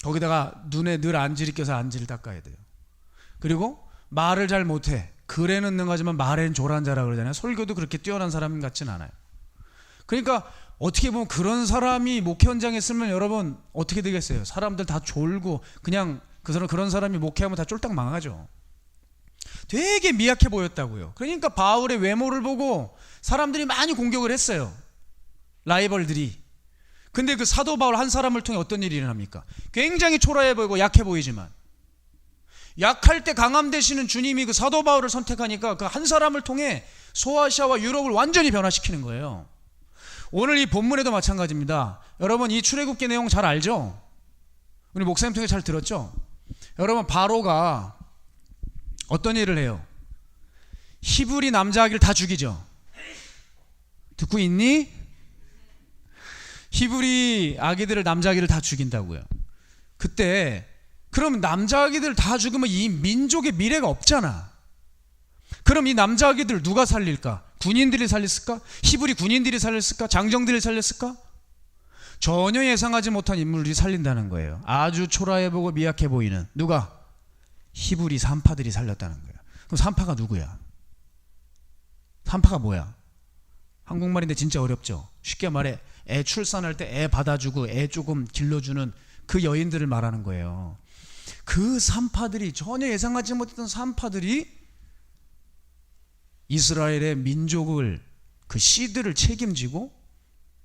거기다가 눈에 늘 안질이 껴서 안지를 닦아야 돼요. 그리고 말을 잘 못해. 글에는 능하지만 말에는 조란자라 그러잖아요. 설교도 그렇게 뛰어난 사람 같진 않아요. 그러니까 어떻게 보면 그런 사람이 목회 현장에 있으면 여러분 어떻게 되겠어요? 사람들 다 졸고 그냥 그런 사람이 목회하면 다 쫄딱 망하죠. 되게 미약해 보였다고요. 그러니까 바울의 외모를 보고 사람들이 많이 공격을 했어요. 라이벌들이. 근데 그 사도 바울 한 사람을 통해 어떤 일이 일어납니까? 굉장히 초라해 보이고 약해 보이지만 약할 때 강함 되시는 주님이 그 사도 바울을 선택하니까 그 한 사람을 통해 소아시아와 유럽을 완전히 변화시키는 거예요. 오늘 이 본문에도 마찬가지입니다. 여러분 이 출애굽기 내용 잘 알죠? 우리 목사님 통해 잘 들었죠? 여러분 바로가 어떤 일을 해요? 히브리 남자 아기를 다 죽이죠. 듣고 있니? 히브리 아기들을, 남자 아기를 다 죽인다고요. 그때 그럼 남자 아기들 다 죽으면 이 민족의 미래가 없잖아. 그럼 이 남자 아기들 누가 살릴까? 군인들이 살렸을까? 히브리 군인들이 살렸을까? 장정들이 살렸을까? 전혀 예상하지 못한 인물들이 살린다는 거예요. 아주 초라해 보고 미약해 보이는 누가? 히브리 산파들이 살렸다는 거예요. 그럼 산파가 누구야? 산파가 뭐야? 한국말인데 진짜 어렵죠. 쉽게 말해 애 출산할 때 애 받아주고 애 조금 길러주는 그 여인들을 말하는 거예요. 그 산파들이, 전혀 예상하지 못했던 산파들이 이스라엘의 민족을, 그 씨들을 책임지고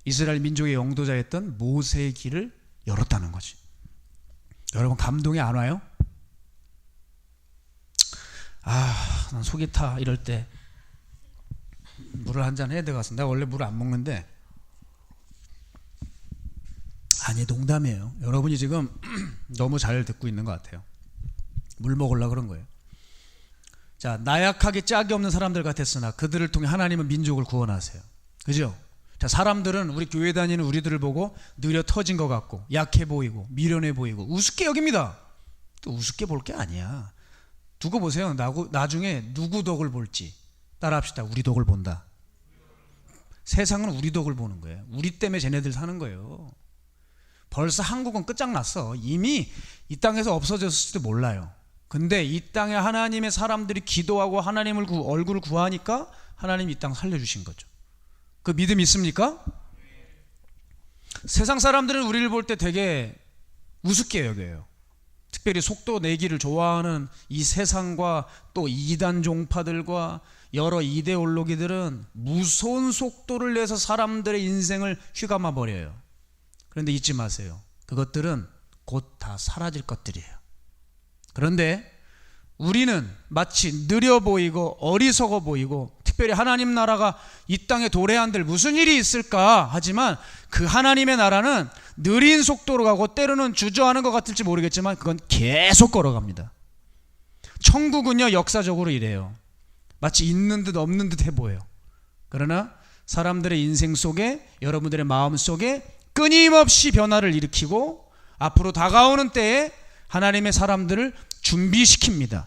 이스라엘 민족의 영도자였던 모세의 길을 열었다는 거지. 여러분 감동이 안 와요? 난 속이 타. 이럴 때 물을 한잔 해야 되겠어. 내가 원래 물을 안 먹는데. 아니 농담이에요. 여러분이 지금 너무 잘 듣고 있는 것 같아요. 물 먹으려고 그런 거예요. 자, 나약하게 짝이 없는 사람들 같았으나 그들을 통해 하나님은 민족을 구원하세요. 그죠? 자, 사람들은 우리 교회 다니는 우리들을 보고 느려 터진 것 같고 약해 보이고 미련해 보이고 우습게 여깁니다. 또 우습게 볼 게 아니야. 두고 보세요. 나중에 누구 덕을 볼지. 따라합시다. 우리 덕을 본다. 세상은 우리 덕을 보는 거예요. 우리 때문에 쟤네들 사는 거예요. 벌써 한국은 끝장났어. 이미 이 땅에서 없어졌을지도 몰라요. 근데 이 땅에 하나님의 사람들이 기도하고 하나님을 얼굴을 구하니까 하나님이 이 땅 살려주신 거죠. 그 믿음 있습니까? 세상 사람들은 우리를 볼 때 되게 우습게 여겨요. 특별히 속도 내기를 좋아하는 이 세상과 또 이단 종파들과 여러 이데올로기들은 무서운 속도를 내서 사람들의 인생을 휘감아 버려요. 그런데 잊지 마세요. 그것들은 곧 다 사라질 것들이에요. 그런데 우리는 마치 느려 보이고 어리석어 보이고 특별히 하나님 나라가 이 땅에 도래한들 무슨 일이 있을까 하지만 그 하나님의 나라는 느린 속도로 가고 때로는 주저하는 것 같을지 모르겠지만 그건 계속 걸어갑니다. 천국은요 역사적으로 이래요. 마치 있는 듯 없는 듯 해 보여요. 그러나 사람들의 인생 속에 여러분들의 마음 속에 끊임없이 변화를 일으키고 앞으로 다가오는 때에 하나님의 사람들을 준비시킵니다.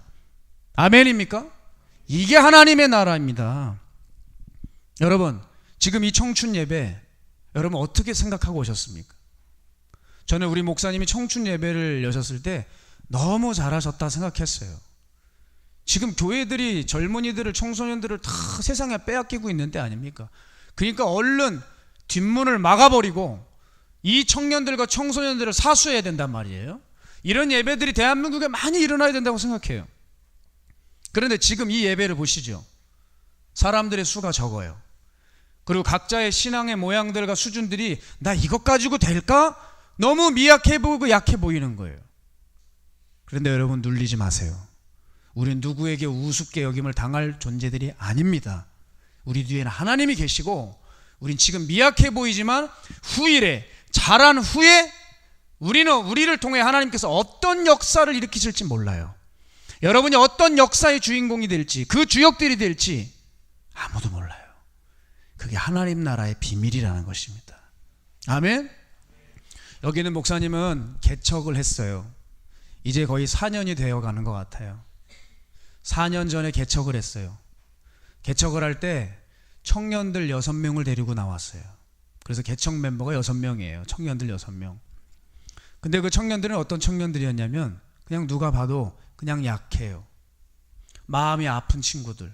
아멘입니까? 이게 하나님의 나라입니다. 여러분 지금 이 청춘 예배 여러분 어떻게 생각하고 오셨습니까? 저는 우리 목사님이 청춘 예배를 여셨을 때 너무 잘하셨다 생각했어요. 지금 교회들이 젊은이들을 청소년들을 다 세상에 빼앗기고 있는 때 아닙니까? 그러니까 얼른 뒷문을 막아버리고 이 청년들과 청소년들을 사수해야 된단 말이에요. 이런 예배들이 대한민국에 많이 일어나야 된다고 생각해요. 그런데 지금 이 예배를 보시죠. 사람들의 수가 적어요. 그리고 각자의 신앙의 모양들과 수준들이 나 이것 가지고 될까? 너무 미약해 보이고 약해 보이는 거예요. 그런데 여러분 눌리지 마세요. 우린 누구에게 우습게 여김을 당할 존재들이 아닙니다. 우리 뒤에는 하나님이 계시고 우린 지금 미약해 보이지만 후일에 자란 후에 우리를 통해 하나님께서 어떤 역사를 일으키실지 몰라요. 여러분이 어떤 역사의 주인공이 될지 그 주역들이 될지 아무도 몰라요. 그게 하나님 나라의 비밀이라는 것입니다. 아멘. 여기는 목사님은 개척을 했어요. 이제 거의 4년이 되어가는 것 같아요. 4년 전에 개척을 했어요. 개척을 할 때 청년들 6명을 데리고 나왔어요. 그래서 개척 멤버가 6명이에요. 청년들 6명. 근데 그 청년들은 어떤 청년들이었냐면 그냥 누가 봐도 그냥 약해요. 마음이 아픈 친구들,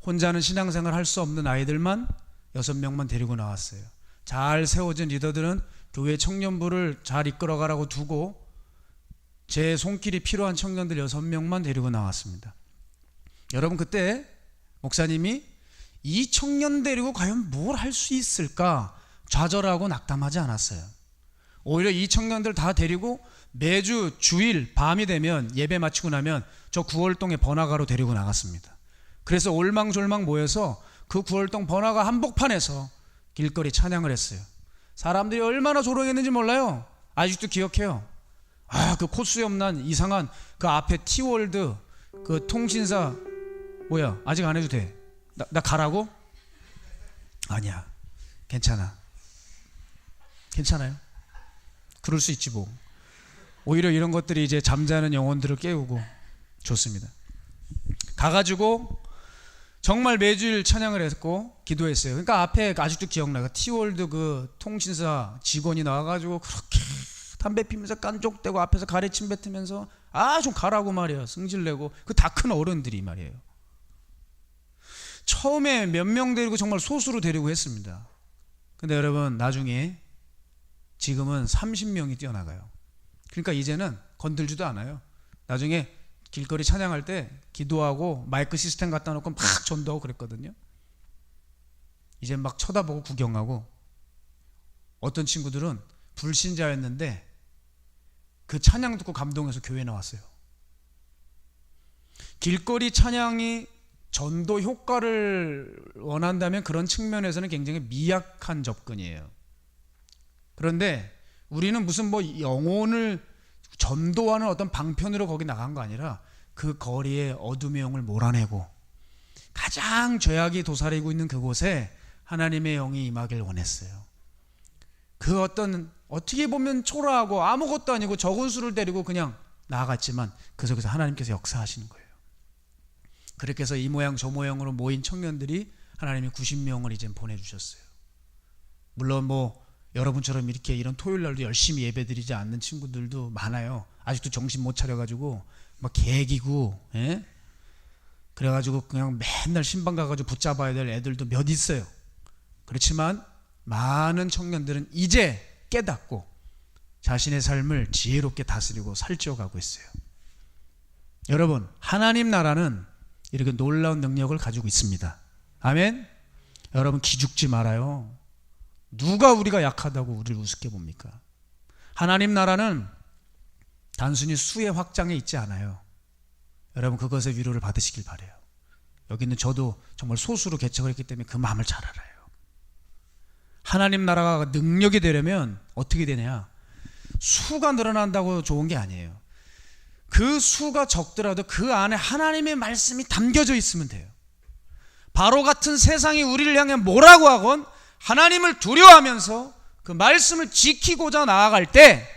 혼자는 신앙생활 할 수 없는 아이들만 6명만 데리고 나왔어요. 잘 세워진 리더들은 교회 청년부를 잘 이끌어가라고 두고 제 손길이 필요한 청년들 6명만 데리고 나왔습니다. 여러분 그때 목사님이 이 청년 데리고 과연 뭘 할 수 있을까 좌절하고 낙담하지 않았어요. 오히려 이 청년들 다 데리고 매주 주일 밤이 되면 예배 마치고 나면 저 구월동에 번화가로 데리고 나갔습니다. 그래서 올망졸망 모여서 그 구월동 번화가 한복판에서 길거리 찬양을 했어요. 사람들이 얼마나 조롱했는지 몰라요. 아직도 기억해요. 그 코수염난 이상한 그 앞에 티월드 그 통신사 뭐야 아직 안 해도 돼. 나 가라고? 아니야 괜찮아요. 그럴 수 있지 뭐. 오히려 이런 것들이 이제 잠자는 영혼들을 깨우고 좋습니다. 가가지고 정말 매주일 찬양을 했고 기도했어요. 그러니까 앞에 아직도 기억나요. 티월드 그 통신사 직원이 나와가지고 그렇게 담배 피면서 깐족대고 앞에서 가래침 뱉으면서 좀 가라고 말이에요. 승질내고 그 다 큰 어른들이 말이에요. 처음에 몇 명 데리고 정말 소수로 데리고 했습니다. 근데 여러분 나중에 지금은 30명이 뛰어나가요. 그러니까 이제는 건들지도 않아요. 나중에 길거리 찬양할 때 기도하고 마이크 시스템 갖다 놓고 막 전도하고 그랬거든요. 이제 막 쳐다보고 구경하고 어떤 친구들은 불신자였는데 그 찬양 듣고 감동해서 교회 나왔어요. 길거리 찬양이 전도 효과를 원한다면 그런 측면에서는 굉장히 미약한 접근이에요. 그런데 우리는 무슨 뭐 영혼을 전도하는 어떤 방편으로 거기 나간 거 아니라 그 거리에 어둠의 영을 몰아내고 가장 죄악이 도사리고 있는 그곳에 하나님의 영이 임하길 원했어요. 그 어떻게 보면 초라하고 아무것도 아니고 적은 수를 데리고 그냥 나아갔지만 그 속에서 하나님께서 역사하시는 거예요. 그렇게 해서 이 모양 저 모양으로 모인 청년들이 하나님이 90명을 이제 보내주셨어요. 물론 여러분처럼 이렇게 이런 토요일 날도 열심히 예배드리지 않는 친구들도 많아요. 아직도 정신 못 차려가지고 막 개기고, 예? 그래가지고 그냥 맨날 신방 가가지고 붙잡아야 될 애들도 몇 있어요. 그렇지만 많은 청년들은 이제 깨닫고 자신의 삶을 지혜롭게 다스리고 살찌워가고 있어요. 여러분, 하나님 나라는 이렇게 놀라운 능력을 가지고 있습니다. 아멘. 여러분, 기죽지 말아요. 누가 우리가 약하다고 우리를 우습게 봅니까? 하나님 나라는 단순히 수의 확장에 있지 않아요. 여러분, 그것의 위로를 받으시길 바라요. 여기 있는 저도 정말 소수로 개척을 했기 때문에 그 마음을 잘 알아요. 하나님 나라가 능력이 되려면 어떻게 되냐? 수가 늘어난다고 좋은 게 아니에요. 그 수가 적더라도 그 안에 하나님의 말씀이 담겨져 있으면 돼요. 바로 같은 세상이 우리를 향해 뭐라고 하건 하나님을 두려워하면서 그 말씀을 지키고자 나아갈 때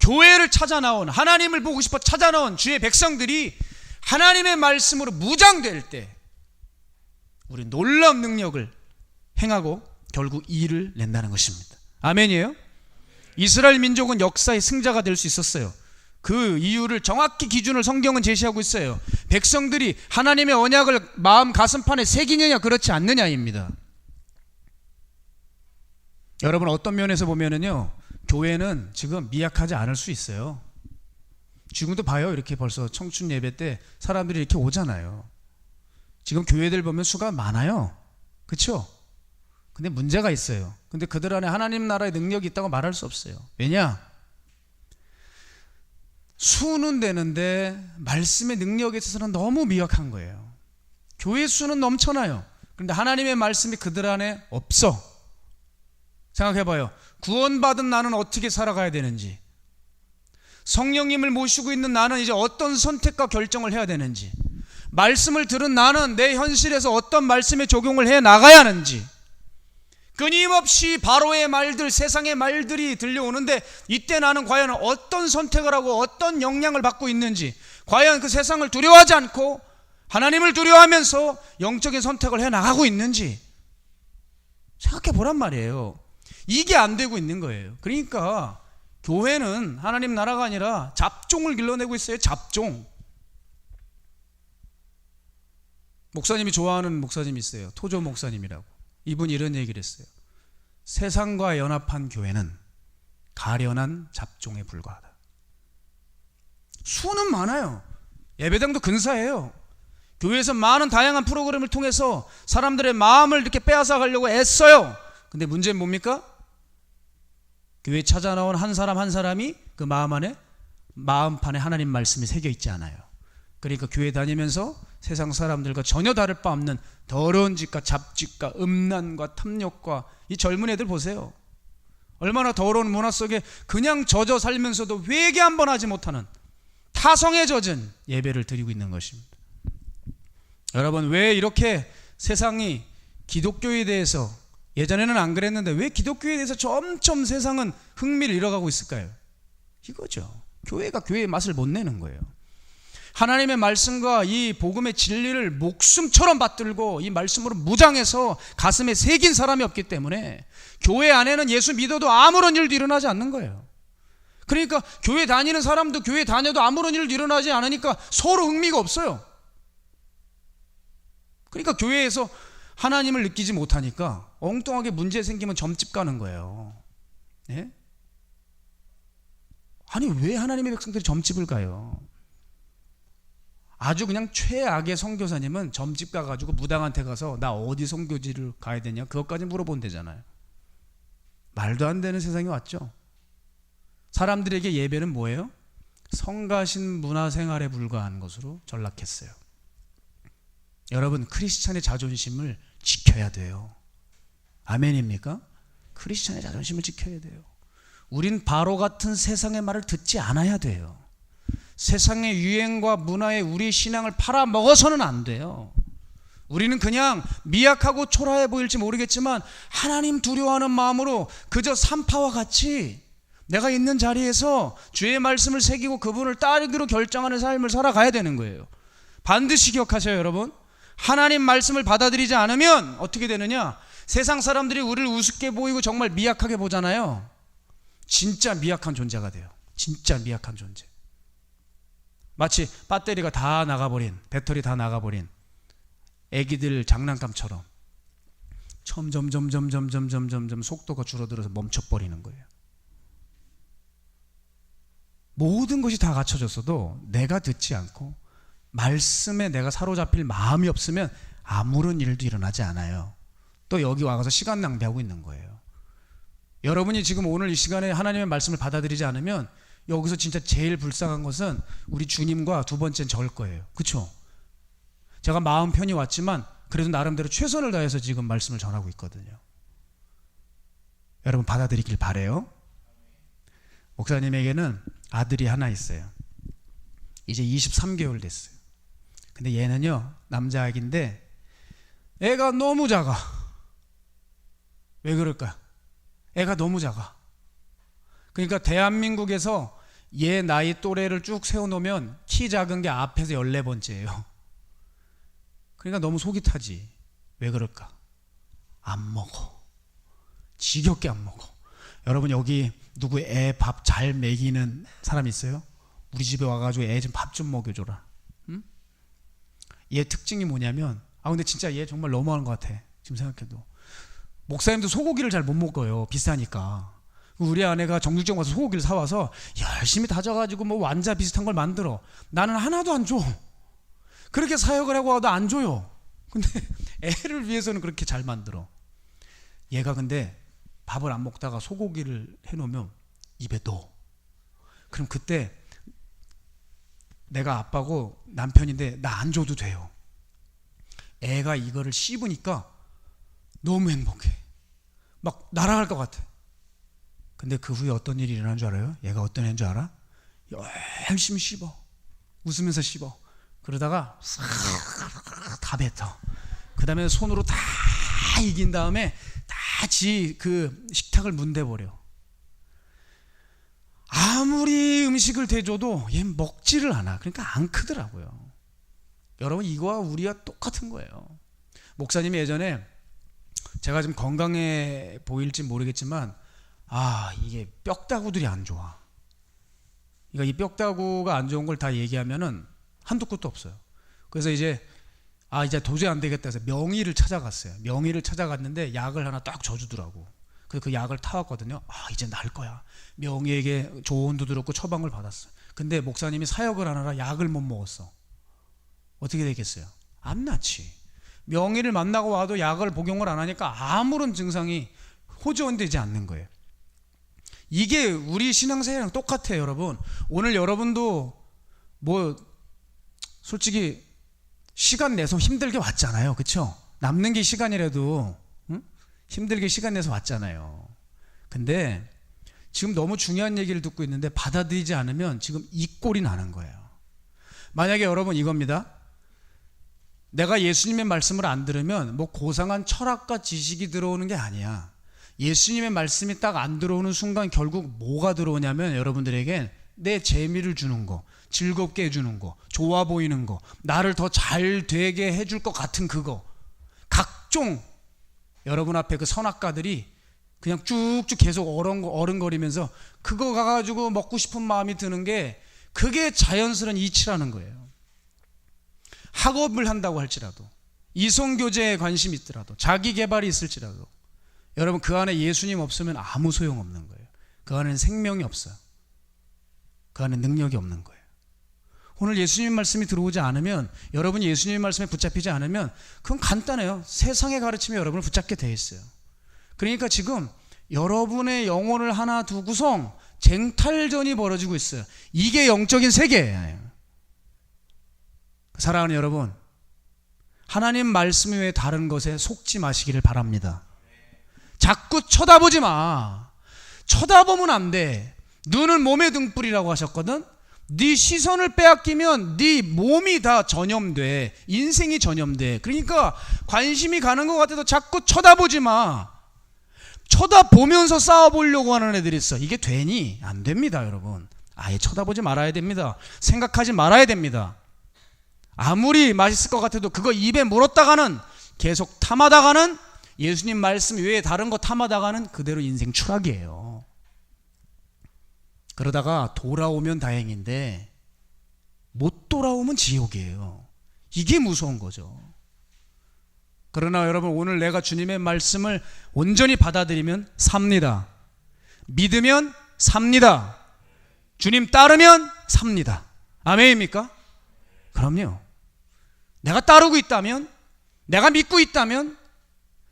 교회를 찾아 나온, 하나님을 보고 싶어 찾아 나온 주의 백성들이 하나님의 말씀으로 무장될 때 우리 놀라운 능력을 행하고 결국 이를 낸다는 것입니다. 아멘이에요? 이스라엘 민족은 역사의 승자가 될 수 있었어요. 그 이유를 정확히 기준을 성경은 제시하고 있어요. 백성들이 하나님의 언약을 마음 가슴판에 새기느냐 그렇지 않느냐입니다. 여러분, 어떤 면에서 보면은요, 교회는 지금 미약하지 않을 수 있어요. 지금도 봐요. 이렇게 벌써 청춘 예배 때 사람들이 이렇게 오잖아요. 지금 교회들 보면 수가 많아요. 그렇죠? 근데 문제가 있어요. 근데 그들 안에 하나님 나라의 능력이 있다고 말할 수 없어요. 왜냐? 수는 되는데 말씀의 능력에 있어서는 너무 미약한 거예요. 교회 수는 넘쳐나요. 그런데 하나님의 말씀이 그들 안에 없어. 생각해봐요. 구원받은 나는 어떻게 살아가야 되는지, 성령님을 모시고 있는 나는 이제 어떤 선택과 결정을 해야 되는지, 말씀을 들은 나는 내 현실에서 어떤 말씀에 적용을 해 나가야 하는지, 끊임없이 바로의 말들, 세상의 말들이 들려오는데 이때 나는 과연 어떤 선택을 하고 어떤 영향을 받고 있는지, 과연 그 세상을 두려워하지 않고 하나님을 두려워하면서 영적인 선택을 해 나가고 있는지 생각해 보란 말이에요. 이게 안 되고 있는 거예요. 그러니까 교회는 하나님 나라가 아니라 잡종을 길러내고 있어요. 잡종. 목사님이 좋아하는 목사님이 있어요. 토조 목사님이라고. 이분이 이런 얘기를 했어요. 세상과 연합한 교회는 가련한 잡종에 불과하다. 수는 많아요. 예배당도 근사해요. 교회에서 많은 다양한 프로그램을 통해서 사람들의 마음을 이렇게 빼앗아 가려고 애써요. 근데 문제는 뭡니까? 교회에 찾아 나온 한 사람 한 사람이 그 마음 안에, 마음판에 하나님 말씀이 새겨 있지 않아요. 그러니까 교회 다니면서 세상 사람들과 전혀 다를 바 없는 더러운 짓과 잡짓과 음란과 탐욕과, 이 젊은 애들 보세요. 얼마나 더러운 문화 속에 그냥 젖어 살면서도 회개 한 번 하지 못하는 타성에 젖은 예배를 드리고 있는 것입니다. 여러분, 왜 이렇게 세상이 기독교에 대해서, 예전에는 안 그랬는데 왜 기독교에 대해서 점점 세상은 흥미를 잃어가고 있을까요? 이거죠. 교회가 교회의 맛을 못 내는 거예요. 하나님의 말씀과 이 복음의 진리를 목숨처럼 받들고 이 말씀으로 무장해서 가슴에 새긴 사람이 없기 때문에 교회 안에는 예수 믿어도 아무런 일도 일어나지 않는 거예요. 그러니까 교회 다니는 사람도 교회 다녀도 아무런 일도 일어나지 않으니까 서로 흥미가 없어요. 그러니까 교회에서 하나님을 느끼지 못하니까 엉뚱하게 문제 생기면 점집 가는 거예요. 예? 아니, 왜 하나님의 백성들이 점집을 가요? 아주 그냥 최악의 선교사님은 점집 가가지고 무당한테 가서 나 어디 선교지를 가야 되냐 그것까지 물어본대잖아요. 말도 안 되는 세상이 왔죠. 사람들에게 예배는 뭐예요? 성가신 문화생활에 불과한 것으로 전락했어요. 여러분, 크리스찬의 자존심을 지켜야 돼요. 아멘입니까? 크리스찬의 자존심을 지켜야 돼요. 우린 바로 같은 세상의 말을 듣지 않아야 돼요. 세상의 유행과 문화에 우리의 신앙을 팔아먹어서는 안 돼요. 우리는 그냥 미약하고 초라해 보일지 모르겠지만 하나님 두려워하는 마음으로 그저 산파와 같이 내가 있는 자리에서 주의 말씀을 새기고 그분을 따르기로 결정하는 삶을 살아가야 되는 거예요. 반드시 기억하세요, 여러분. 하나님 말씀을 받아들이지 않으면 어떻게 되느냐? 세상 사람들이 우리를 우습게 보이고 정말 미약하게 보잖아요. 진짜 미약한 존재가 돼요. 진짜 미약한 존재. 마치 배터리가 다 나가버린, 배터리 다 나가버린 애기들 장난감처럼 점점 속도가 줄어들어서 멈춰버리는 거예요. 모든 것이 다 갖춰졌어도 내가 듣지 않고 말씀에 내가 사로잡힐 마음이 없으면 아무런 일도 일어나지 않아요. 또 여기 와서 시간 낭비하고 있는 거예요. 여러분이 지금 오늘 이 시간에 하나님의 말씀을 받아들이지 않으면 여기서 진짜 제일 불쌍한 것은 우리 주님과 두 번째는 저일 거예요. 그렇죠? 제가 마음 편히 왔지만 그래도 나름대로 최선을 다해서 지금 말씀을 전하고 있거든요. 여러분 받아들이길 바라요. 목사님에게는 아들이 하나 있어요. 이제 23개월 됐어요. 근데 얘는요, 남자아기인데 애가 너무 작아. 왜 그럴까요? 애가 너무 작아. 그러니까 대한민국에서 얘 나이 또래를 쭉 세워놓으면 키 작은 게 앞에서 14번째예요. 그러니까 너무 속이 타지. 왜 그럴까? 안 먹어. 지겹게 안 먹어. 여러분 여기 누구 애 밥 잘 먹이는 사람 있어요? 우리 집에 와가지고 애 좀 밥 좀 먹여줘라. 응? 얘 특징이 뭐냐면 근데 진짜 얘 정말 너무하는 것 같아. 지금 생각해도 목사님도 소고기를 잘 못 먹어요. 비싸니까. 우리 아내가 정육점 가서 소고기를 사와서 열심히 다져가지고 뭐 완자 비슷한 걸 만들어. 나는 하나도 안 줘. 그렇게 사역을 하고 와도 안 줘요. 근데 애를 위해서는 그렇게 잘 만들어. 얘가 근데 밥을 안 먹다가 소고기를 해놓으면 입에 넣어. 그럼 그때 내가 아빠고 남편인데 나 안 줘도 돼요. 애가 이거를 씹으니까 너무 행복해. 막 날아갈 것 같아. 근데 그 후에 어떤 일이 일어난 줄 알아요? 얘가 어떤 애인 줄 알아? 열심히 씹어. 웃으면서 씹어. 그러다가 다 뱉어. 그 다음에 손으로 다 이긴 다음에 다 지 그 식탁을 문대버려. 아무리 음식을 대줘도 얘 먹지를 않아. 그러니까 안 크더라고요. 여러분 이거와 우리가 똑같은 거예요. 목사님이 예전에 제가 좀 건강해 보일지 모르겠지만 이게 뼈다구들이 안 좋아. 그러니까 이 뼈다구가 안 좋은 걸 다 얘기하면은 한도 끝도 없어요. 그래서 이제 도저히 안 되겠다 해서 명의를 찾아갔어요. 명의를 찾아갔는데 약을 하나 딱 줘주더라고. 그래서 그 약을 타왔거든요. 이제 나을 거야. 명의에게 조언도 들었고 처방을 받았어요. 근데 목사님이 사역을 하느라 약을 못 먹었어. 어떻게 되겠어요? 안 낫지. 명의를 만나고 와도 약을 복용을 안 하니까 아무런 증상이 호전되지 않는 거예요. 이게 우리 신앙생활이랑 똑같아요, 여러분. 오늘 여러분도 솔직히 시간 내서 힘들게 왔잖아요. 그렇죠? 남는 게 시간이라도 힘들게 시간 내서 왔잖아요. 근데 지금 너무 중요한 얘기를 듣고 있는데 받아들이지 않으면 지금 이 꼴이 나는 거예요. 만약에 여러분 이겁니다. 내가 예수님의 말씀을 안 들으면 고상한 철학과 지식이 들어오는 게 아니야. 예수님의 말씀이 딱 안 들어오는 순간 결국 뭐가 들어오냐면 여러분들에겐 내 재미를 주는 거, 즐겁게 해주는 거, 좋아 보이는 거, 나를 더 잘 되게 해줄 것 같은 그거, 각종 여러분 앞에 그 선악과들이 그냥 쭉쭉 계속 어른거리면서 그거 가가지고 먹고 싶은 마음이 드는 게 그게 자연스러운 이치라는 거예요. 학업을 한다고 할지라도, 이성교제에 관심이 있더라도, 자기 개발이 있을지라도 여러분 그 안에 예수님 없으면 아무 소용없는 거예요. 그 안에는 생명이 없어요. 그 안에 능력이 없는 거예요. 오늘 예수님 말씀이 들어오지 않으면, 여러분이 예수님 말씀에 붙잡히지 않으면 그건 간단해요. 세상의 가르침이 여러분을 붙잡게 돼 있어요. 그러니까 지금 여러분의 영혼을 하나 두고서 쟁탈전이 벌어지고 있어요. 이게 영적인 세계예요. 사랑하는 여러분, 하나님 말씀 외에 다른 것에 속지 마시기를 바랍니다. 자꾸 쳐다보지 마. 쳐다보면 안 돼. 눈은 몸의 등불이라고 하셨거든. 네 시선을 빼앗기면 네 몸이 다 전염돼. 인생이 전염돼. 그러니까 관심이 가는 것 같아도 자꾸 쳐다보지 마. 쳐다보면서 싸워보려고 하는 애들이 있어. 이게 되니? 안 됩니다, 여러분. 아예 쳐다보지 말아야 됩니다. 생각하지 말아야 됩니다. 아무리 맛있을 것 같아도 그거 입에 물었다가는 계속 탐하다가는 예수님 말씀 외에 다른 거 탐하다가는 그대로 인생 추락이에요. 그러다가 돌아오면 다행인데 못 돌아오면 지옥이에요. 이게 무서운 거죠. 그러나 여러분, 오늘 내가 주님의 말씀을 온전히 받아들이면 삽니다. 믿으면 삽니다. 주님 따르면 삽니다. 아멘입니까? 그럼요. 내가 따르고 있다면, 내가 믿고 있다면,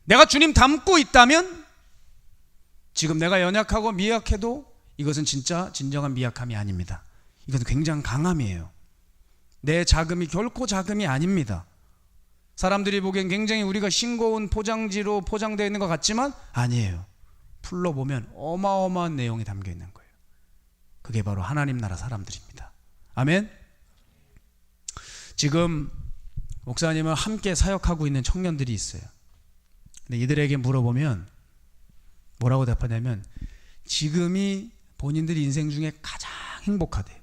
내가 주님 닮고 있다면, 지금 내가 연약하고 미약해도 이것은 진짜 진정한 미약함이 아닙니다. 이것은 굉장한 강함이에요. 내 자금이 결코 자금이 아닙니다. 사람들이 보기엔 굉장히 우리가 싱거운 포장지로 포장되어 있는 것 같지만 아니에요. 풀러보면 어마어마한 내용이 담겨 있는 거예요. 그게 바로 하나님 나라 사람들입니다. 아멘. 지금 목사님을 함께 사역하고 있는 청년들이 있어요. 근데 이들에게 물어보면 뭐라고 답하냐면 지금이 본인들이 인생 중에 가장 행복하대요.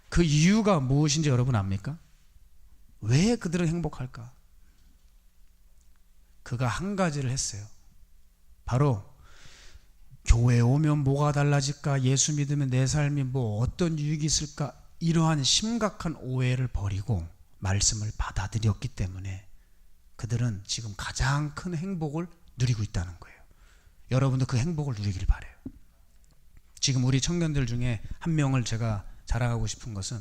그 이유가 무엇인지 여러분 압니까? 왜 그들은 행복할까? 그가 한 가지를 했어요. 바로 교회에 오면 뭐가 달라질까? 예수 믿으면 내 삶이 뭐 어떤 유익이 있을까? 이러한 심각한 오해를 버리고 말씀을 받아들였기 때문에 그들은 지금 가장 큰 행복을 누리고 있다는 거예요. 여러분도 그 행복을 누리길 바라요. 지금 우리 청년들 중에 한 명을 제가 자랑하고 싶은 것은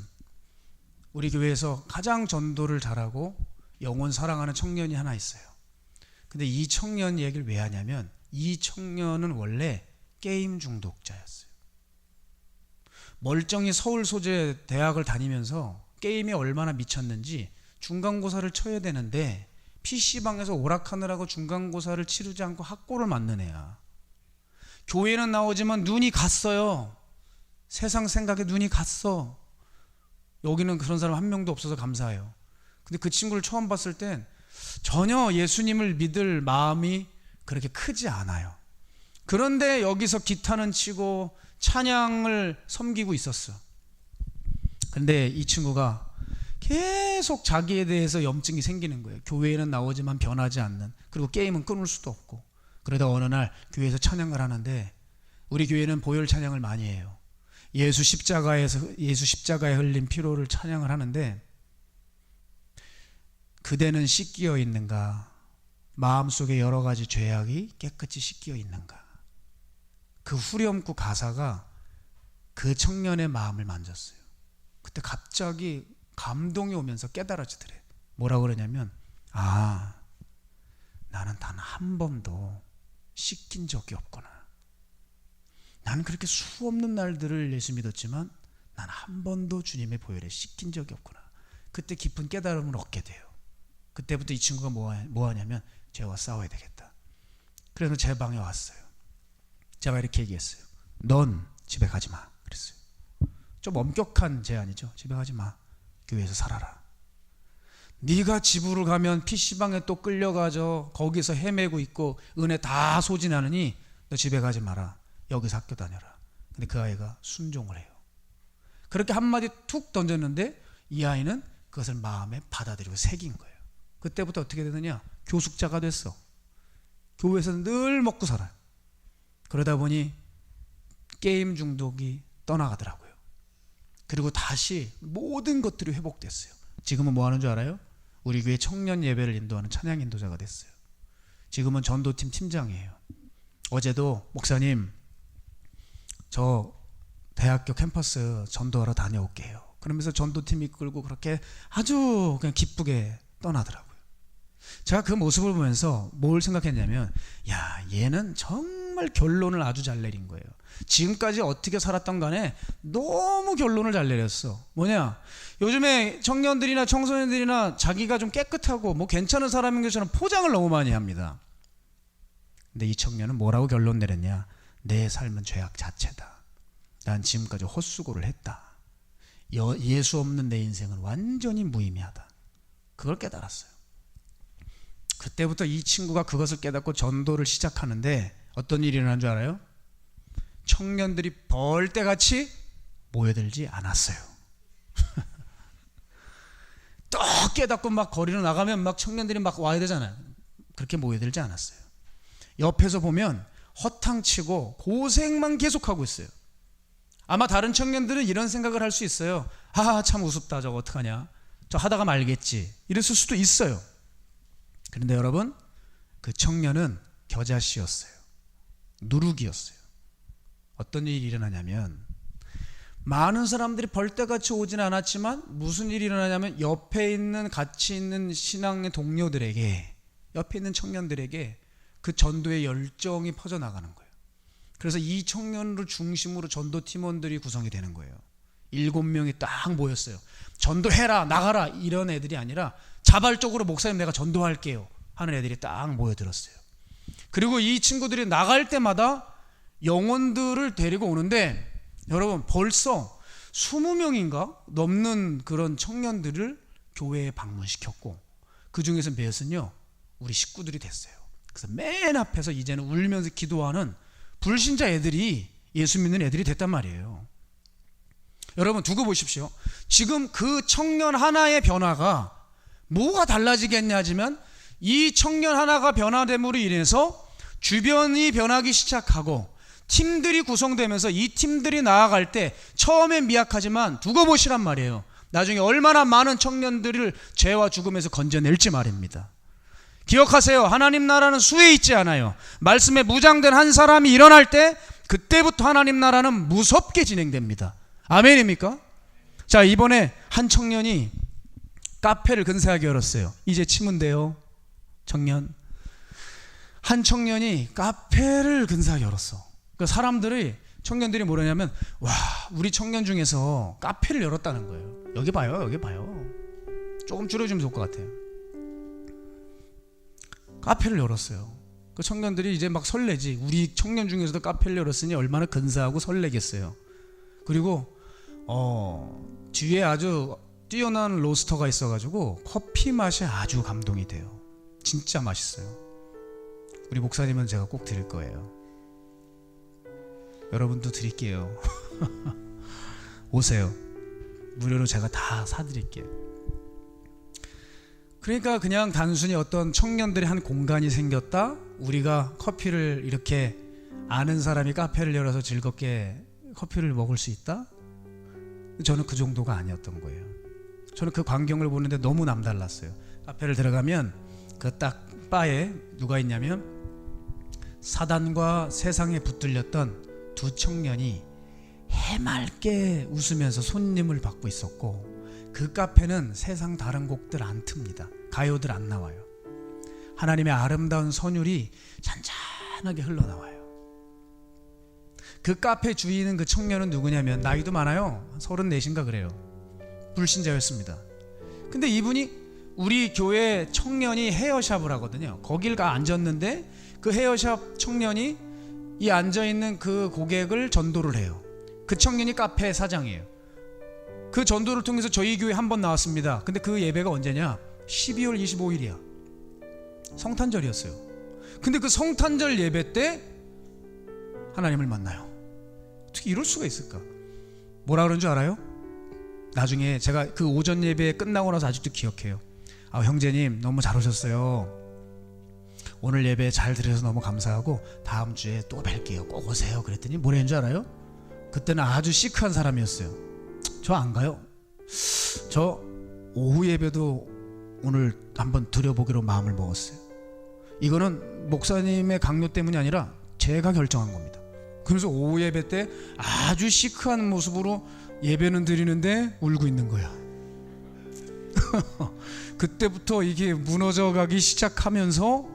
우리 교회에서 가장 전도를 잘하고 영혼 사랑하는 청년이 하나 있어요. 근데 이 청년 얘기를 왜 하냐면 이 청년은 원래 게임 중독자였어요. 멀쩡히 서울 소재 대학을 다니면서 게임에 얼마나 미쳤는지 중간고사를 쳐야 되는데 PC방에서 오락하느라고 중간고사를 치르지 않고 학고를 맞는 애야. 교회는 나오지만 눈이 갔어요. 세상 생각에 눈이 갔어. 여기는 그런 사람 한 명도 없어서 감사해요. 근데 그 친구를 처음 봤을 땐 전혀 예수님을 믿을 마음이 그렇게 크지 않아요. 그런데 여기서 기타는 치고 찬양을 섬기고 있었어. 근데 이 친구가 계속 자기에 대해서 염증이 생기는 거예요. 교회에는 나오지만 변하지 않는, 그리고 게임은 끊을 수도 없고. 그러다 어느 날 교회에서 찬양을 하는데 우리 교회는 보혈 찬양을 많이 해요. 예수 십자가에 흘린 피로를 찬양을 하는데 그대는 씻기어 있는가? 마음속에 여러 가지 죄악이 깨끗이 씻기어 있는가? 그 후렴구 가사가 그 청년의 마음을 만졌어요. 그때 갑자기 감동이 오면서 깨달아지더래. 뭐라고 그러냐면 나는 단 한 번도 씻긴 적이 없구나. 나는 그렇게 수없는 날들을 예수 믿었지만 난 한 번도 주님의 보혈에 씻긴 적이 없구나. 그때 깊은 깨달음을 얻게 돼요. 그때부터 이 친구가 뭐 하냐면 죄와 싸워야 되겠다. 그래서 제 방에 왔어요. 제가 이렇게 얘기했어요. 넌 집에 가지 마. 그랬어요. 좀 엄격한 제안이죠. 집에 가지 마. 교회에서 살아라. 네가 집으로 가면 PC방에 또 끌려가죠. 거기서 헤매고 있고 은혜 다 소진하느니 너 집에 가지 마라. 여기서 학교 다녀라. 근데 그 아이가 순종을 해요. 그렇게 한마디 툭 던졌는데 이 아이는 그것을 마음에 받아들이고 새긴 거예요. 그때부터 어떻게 되느냐? 교숙자가 됐어. 교회에서 늘 먹고 살아요. 그러다 보니 게임 중독이 떠나가더라고요. 그리고 다시 모든 것들이 회복됐어요. 지금은 뭐 하는 줄 알아요? 우리 교회 청년 예배를 인도하는 찬양 인도자가 됐어요. 지금은 전도팀 팀장이에요. 어제도 목사님 저 대학교 캠퍼스 전도하러 다녀올게요. 그러면서 전도팀 이끌고 그렇게 아주 그냥 기쁘게 떠나더라고요. 제가 그 모습을 보면서 뭘 생각했냐면 얘는 정말 결론을 아주 잘 내린 거예요. 지금까지 어떻게 살았던 간에 너무 결론을 잘 내렸어. 뭐냐? 요즘에 청년들이나 청소년들이나 자기가 좀 깨끗하고 뭐 괜찮은 사람인 것처럼 포장을 너무 많이 합니다. 근데 이 청년은 뭐라고 결론 내렸냐? 내 삶은 죄악 자체다. 난 지금까지 헛수고를 했다. 예수 없는 내 인생은 완전히 무의미하다. 그걸 깨달았어요. 그때부터 이 친구가 그것을 깨닫고 전도를 시작하는데 어떤 일이 일어난 줄 알아요? 청년들이 벌떼같이 모여들지 않았어요. 또 깨닫고 막 거리로 나가면 막 청년들이 막 와야 되잖아요. 그렇게 모여들지 않았어요. 옆에서 보면 허탕치고 고생만 계속하고 있어요. 아마 다른 청년들은 이런 생각을 할 수 있어요. 아, 참 우습다. 저거 어떡하냐. 저 하다가 말겠지. 이랬을 수도 있어요. 그런데 여러분, 그 청년은 겨자씨였어요. 누룩이었어요. 어떤 일이 일어나냐면, 많은 사람들이 벌떼같이 오진 않았지만 무슨 일이 일어나냐면 옆에 있는 같이 있는 신앙의 동료들에게, 옆에 있는 청년들에게 그 전도의 열정이 퍼져나가는 거예요. 그래서 이 청년을 중심으로 전도 팀원들이 구성이 되는 거예요. 7명이 딱 모였어요. 전도해라, 나가라 이런 애들이 아니라 자발적으로 목사님 내가 전도할게요 하는 애들이 딱 모여들었어요. 그리고 이 친구들이 나갈 때마다 영혼들을 데리고 오는데, 여러분 벌써 20명인가 넘는 그런 청년들을 교회에 방문시켰고, 그 중에서 몇은요 우리 식구들이 됐어요. 그래서 맨 앞에서 이제는 울면서 기도하는 불신자 애들이 예수 믿는 애들이 됐단 말이에요. 여러분 두고 보십시오. 지금 그 청년 하나의 변화가 뭐가 달라지겠냐 하지만, 이 청년 하나가 변화됨으로 인해서 주변이 변하기 시작하고 팀들이 구성되면서 이 팀들이 나아갈 때 처음엔 미약하지만 두고 보시란 말이에요. 나중에 얼마나 많은 청년들을 죄와 죽음에서 건져낼지 말입니다. 기억하세요. 하나님 나라는 수에 있지 않아요. 말씀에 무장된 한 사람이 일어날 때 그때부터 하나님 나라는 무섭게 진행됩니다. 아멘입니까? 자, 이번에 한 청년이 카페를 근사하게 열었어요. 이제 치문데요. 청년. 한 청년이 카페를 근사하게 열었어. 그러니까 사람들이, 청년들이 뭐라냐면, 와, 우리 청년 중에서 카페를 열었다는 거예요. 여기 봐요, 여기 봐요. 조금 줄여주면 좋을 것 같아요. 카페를 열었어요. 그 청년들이 이제 막 설레지. 우리 청년 중에서도 카페를 열었으니 얼마나 근사하고 설레겠어요. 그리고 뒤에 아주 뛰어난 로스터가 있어가지고 커피 맛에 아주 감동이 돼요. 진짜 맛있어요. 우리 목사님은 제가 꼭 드릴 거예요. 여러분도 드릴게요. 오세요. 무료로 제가 다 사드릴게요. 그러니까 그냥 단순히 어떤 청년들의 한 공간이 생겼다, 우리가 커피를 이렇게 아는 사람이 카페를 열어서 즐겁게 커피를 먹을 수 있다? 저는 그 정도가 아니었던 거예요. 저는 그 광경을 보는데 너무 남달랐어요. 카페를 들어가면 그 딱 바에 누가 있냐면, 사단과 세상에 붙들렸던 두 청년이 해맑게 웃으면서 손님을 받고 있었고, 그 카페는 세상 다른 곡들 안 틉니다. 가요들 안 나와요. 하나님의 아름다운 선율이 잔잔하게 흘러나와요. 그 카페 주인은, 그 청년은 누구냐면 나이도 많아요. 34인가 그래요. 불신자였습니다. 근데 이분이 우리 교회 청년이 헤어샵을 하거든요. 거길 가 앉았는데 그 헤어샵 청년이 이 앉아있는 그 고객을 전도를 해요. 그 청년이 카페 사장이에요. 그 전도를 통해서 저희 교회 한 번 나왔습니다. 근데 그 예배가 언제냐? 12월 25일이야. 성탄절이었어요. 근데 그 성탄절 예배 때 하나님을 만나요. 어떻게 이럴 수가 있을까? 뭐라 그런 줄 알아요? 나중에 제가 그 오전 예배 끝나고 나서 아직도 기억해요. 아, 형제님 너무 잘 오셨어요. 오늘 예배 잘 들으셔서 너무 감사하고 다음 주에 또 뵐게요. 꼭 오세요. 그랬더니 뭐라는 줄 알아요? 그때는 아주 시크한 사람이었어요. 저 안 가요. 저 오후 예배도 오늘 한번 드려보기로 마음을 먹었어요. 이거는 목사님의 강요 때문이 아니라 제가 결정한 겁니다. 그래서 오후 예배 때 아주 시크한 모습으로 예배는 드리는데 울고 있는 거야. 그때부터 이게 무너져가기 시작하면서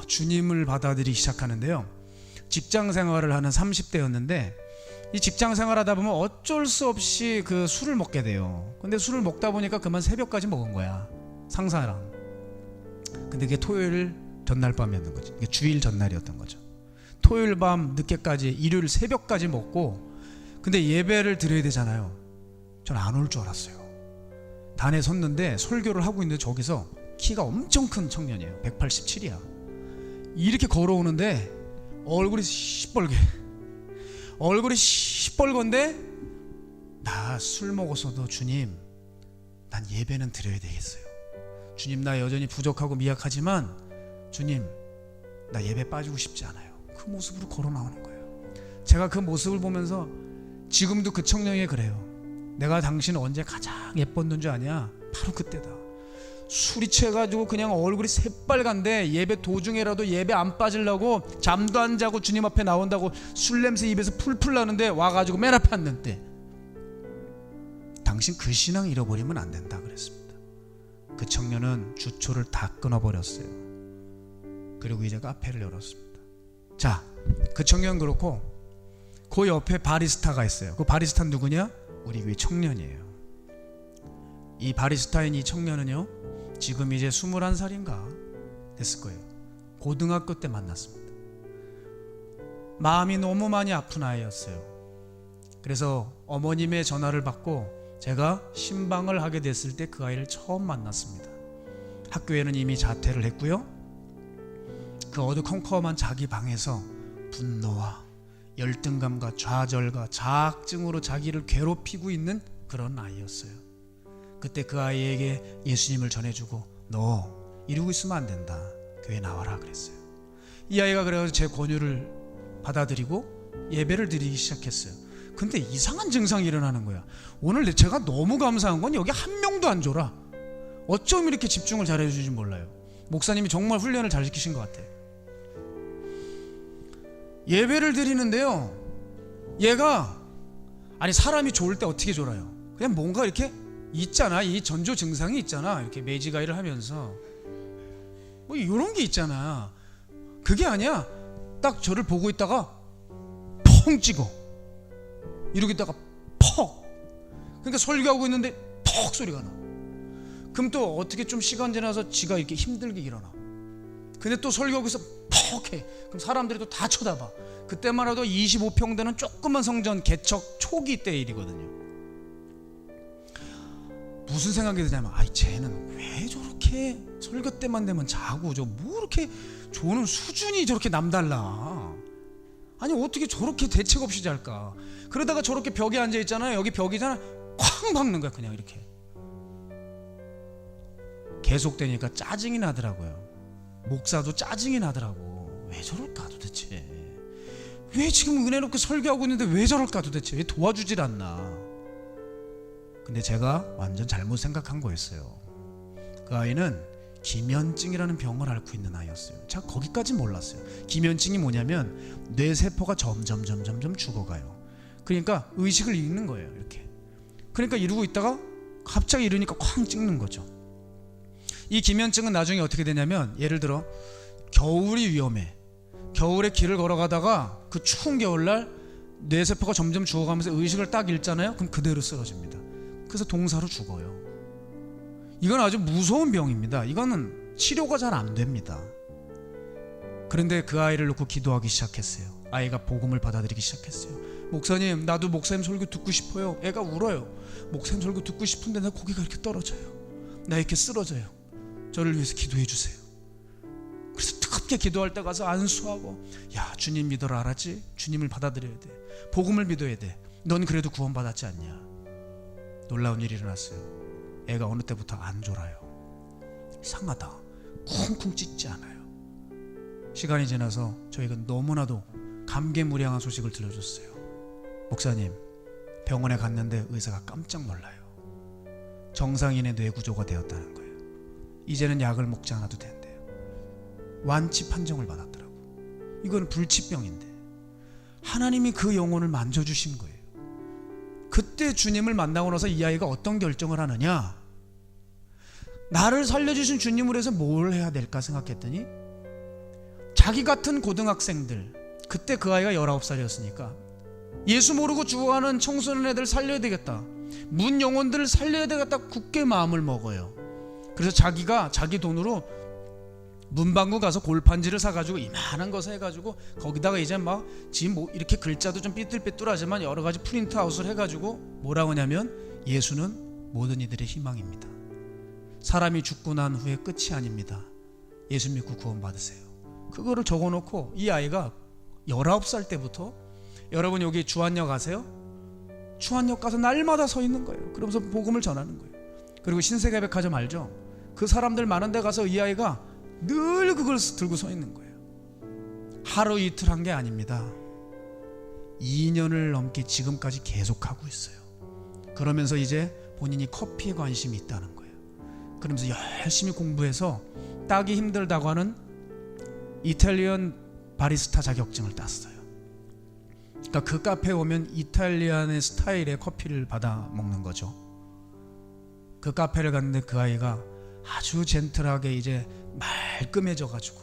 주님을 받아들이기 시작하는데요. 직장 생활을 하는 30대였는데 이 직장 생활하다 보면 어쩔 수 없이 그 술을 먹게 돼요. 근데 술을 먹다 보니까 그만 새벽까지 먹은 거야, 상사랑. 근데 그게 토요일 전날 밤이었던 거지. 이게 주일 전날이었던 거죠. 토요일 밤 늦게까지, 일요일 새벽까지 먹고 근데 예배를 드려야 되잖아요. 전 안 올 줄 알았어요. 단에 섰는데 설교를 하고 있는데 저기서 키가 엄청 큰 청년이에요. 187이야. 이렇게 걸어오는데 얼굴이 시뻘건데 나 술 먹었어도 주님, 난 예배는 드려야 되겠어요. 주님, 나 여전히 부족하고 미약하지만 주님, 나 예배 빠지고 싶지 않아요. 그 모습으로 걸어 나오는 거예요. 제가 그 모습을 보면서 지금도 그 청년이 그래요. 내가 당신 언제 가장 예뻤는 줄 아냐? 바로 그때다. 술이 취해가지고 그냥 얼굴이 새빨간데 예배 도중에라도 예배 안 빠지려고 잠도 안 자고 주님 앞에 나온다고 술 냄새 입에서 풀풀 나는데 와가지고 맨 앞에 앉는데, 당신 그 신앙 잃어버리면 안 된다 그랬습니다. 그 청년은 주초를 다 끊어버렸어요. 그리고 이제 카페를 열었습니다. 자, 그 청년 그렇고 그 옆에 바리스타가 있어요. 그 바리스타는 누구냐? 우리 교회 청년이에요. 이 바리스타인 이 청년은요, 지금 이제 21살인가 됐을 거예요. 고등학교 때 만났습니다. 마음이 너무 많이 아픈 아이였어요. 그래서 어머님의 전화를 받고 제가 신방을 하게 됐을 때 그 아이를 처음 만났습니다. 학교에는 이미 자퇴를 했고요. 그 어두컴컴한 자기 방에서 분노와 열등감과 좌절과 자학증으로 자기를 괴롭히고 있는 그런 아이였어요. 그때 그 아이에게 예수님을 전해주고, 너 이러고 있으면 안 된다, 교회 나와라 그랬어요. 이 아이가 그래서 제 권유를 받아들이고 예배를 드리기 시작했어요. 근데 이상한 증상이 일어나는 거야. 오늘 제가 너무 감사한 건 여기 한 명도 안 졸아. 어쩜 이렇게 집중을 잘 해주는지 몰라요. 목사님이 정말 훈련을 잘 시키신 것 같아요. 예배를 드리는데요, 얘가 사람이 졸을 때 어떻게 졸아요? 그냥 뭔가 이렇게 있잖아. 이 전조 증상이 있잖아. 이렇게 매지가이를 하면서 뭐 이런 게 있잖아. 그게 아니야. 딱 저를 보고 있다가 펑 찍어. 이러고 있다가 퍽. 그러니까 설교하고 있는데 퍽 소리가 나. 그럼 또 어떻게 좀 시간 지나서 지가 이렇게 힘들게 일어나. 근데 또 설교하고 있어 퍽 해. 그럼 사람들이 또 다 쳐다봐. 그때만 해도 25평대는 조그만 성전 개척 초기 때 일이거든요. 무슨 생각이 드냐면, 쟤는 왜 저렇게 설교 때만 되면 자고, 뭐 이렇게 조는 수준이 저렇게 남달라. 어떻게 저렇게 대책 없이 잘까. 그러다가 저렇게 벽에 앉아 있잖아요. 여기 벽이잖아. 쾅 박는 거야 그냥 이렇게. 계속되니까 짜증이 나더라고요. 목사도 짜증이 나더라고. 왜 저럴까 도대체. 왜 지금 은혜 놓고 설교하고 있는데 왜 저럴까 도대체. 왜 도와주질 않나. 근데 제가 완전 잘못 생각한 거였어요. 그 아이는 기면증이라는 병을 앓고 있는 아이였어요. 제가 거기까지 몰랐어요. 기면증이 뭐냐면 뇌세포가 점점 죽어가요. 그러니까 의식을 잃는 거예요. 이렇게. 그러니까 이러고 있다가 갑자기 이러니까 쾅 찍는 거죠. 이 기면증은 나중에 어떻게 되냐면, 예를 들어 겨울이 위험해. 겨울에 길을 걸어가다가 그 추운 겨울날 뇌세포가 점점 죽어가면서 의식을 딱 잃잖아요. 그럼 그대로 쓰러집니다. 그래서 동사로 죽어요. 이건 아주 무서운 병입니다. 이거는 치료가 잘 안 됩니다. 그런데 그 아이를 놓고 기도하기 시작했어요. 아이가 복음을 받아들이기 시작했어요. 목사님, 나도 목사님 설교 듣고 싶어요. 애가 울어요. 목사님 설교 듣고 싶은데 나 고개가 이렇게 떨어져요. 나 이렇게 쓰러져요. 저를 위해서 기도해 주세요. 그래서 뜨겁게 기도할 때 가서 안수하고, 야, 주님 믿어라, 알았지? 주님을 받아들여야 돼. 복음을 믿어야 돼. 넌 그래도 구원받았지 않냐. 놀라운 일이 일어났어요. 애가 어느 때부터 안 졸아요. 이상하다. 쿵쿵 찢지 않아요. 시간이 지나서 저희가 너무나도 감개무량한 소식을 들려줬어요. 목사님, 병원에 갔는데 의사가 깜짝 놀라요. 정상인의 뇌구조가 되었다는 거예요. 이제는 약을 먹지 않아도 된대요. 완치 판정을 받았더라고. 이건 불치병인데 하나님이 그 영혼을 만져주신 거예요. 그때 주님을 만나고 나서 이 아이가 어떤 결정을 하느냐, 나를 살려주신 주님을 위해서 뭘 해야 될까 생각했더니, 자기 같은 고등학생들, 그때 그 아이가 19살이었으니까 예수 모르고 죽어가는 청소년 애들 살려야 되겠다, 문 영혼들을 살려야 되겠다, 굳게 마음을 먹어요. 그래서 자기가 자기 돈으로 문방구 가서 골판지를 사가지고 이만한 거 해가지고 거기다가 이제 막 지금 뭐 이렇게 글자도 좀 삐뚤빼뚤하지만 여러 가지 프린트아웃을 해가지고 뭐라고 하냐면 예수는 모든 이들의 희망입니다. 사람이 죽고 난 후에 끝이 아닙니다. 예수 믿고 구원받으세요. 그거를 적어놓고 이 아이가 19살 때부터 여러분 여기 주안역 아세요? 주안역 가서 날마다 서 있는 거예요. 그러면서 복음을 전하는 거예요. 그리고 신세계백화점 알죠? 그 사람들 많은 데 가서 이 아이가 늘 그걸 들고 서 있는 거예요. 하루 이틀 한 게 아닙니다. 2년을 넘게 지금까지 계속하고 있어요. 그러면서 이제 본인이 커피에 관심이 있다는 거예요. 그러면서 열심히 공부해서 따기 힘들다고 하는 이탈리안 바리스타 자격증을 땄어요. 그러니까 그 카페에 오면 이탈리안의 스타일의 커피를 받아 먹는 거죠. 그 카페를 갔는데 그 아이가 아주 젠틀하게 이제 말끔해져 가지고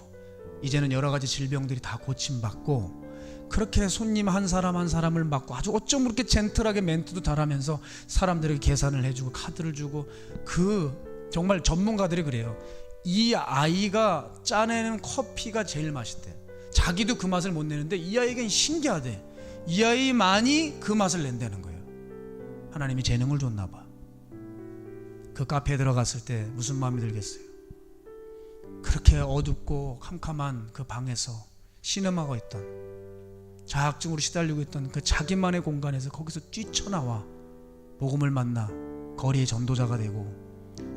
이제는 여러 가지 질병들이 다 고침받고 그렇게 손님 한 사람 한 사람을 맡고 아주 어쩜 그렇게 젠틀하게 멘트도 잘하면서 사람들에게 계산을 해주고 카드를 주고 그 정말 전문가들이 그래요. 이 아이가 짜내는 커피가 제일 맛있대. 자기도 그 맛을 못 내는데 이 아이에겐 신기하대. 이 아이만이 그 맛을 낸다는 거예요. 하나님이 재능을 줬나 봐. 그 카페에 들어갔을 때 무슨 마음이 들겠어요? 그렇게 어둡고 캄캄한 그 방에서 신음하고 있던, 자학증으로 시달리고 있던 그 자기만의 공간에서 거기서 뛰쳐나와 복음을 만나 거리의 전도자가 되고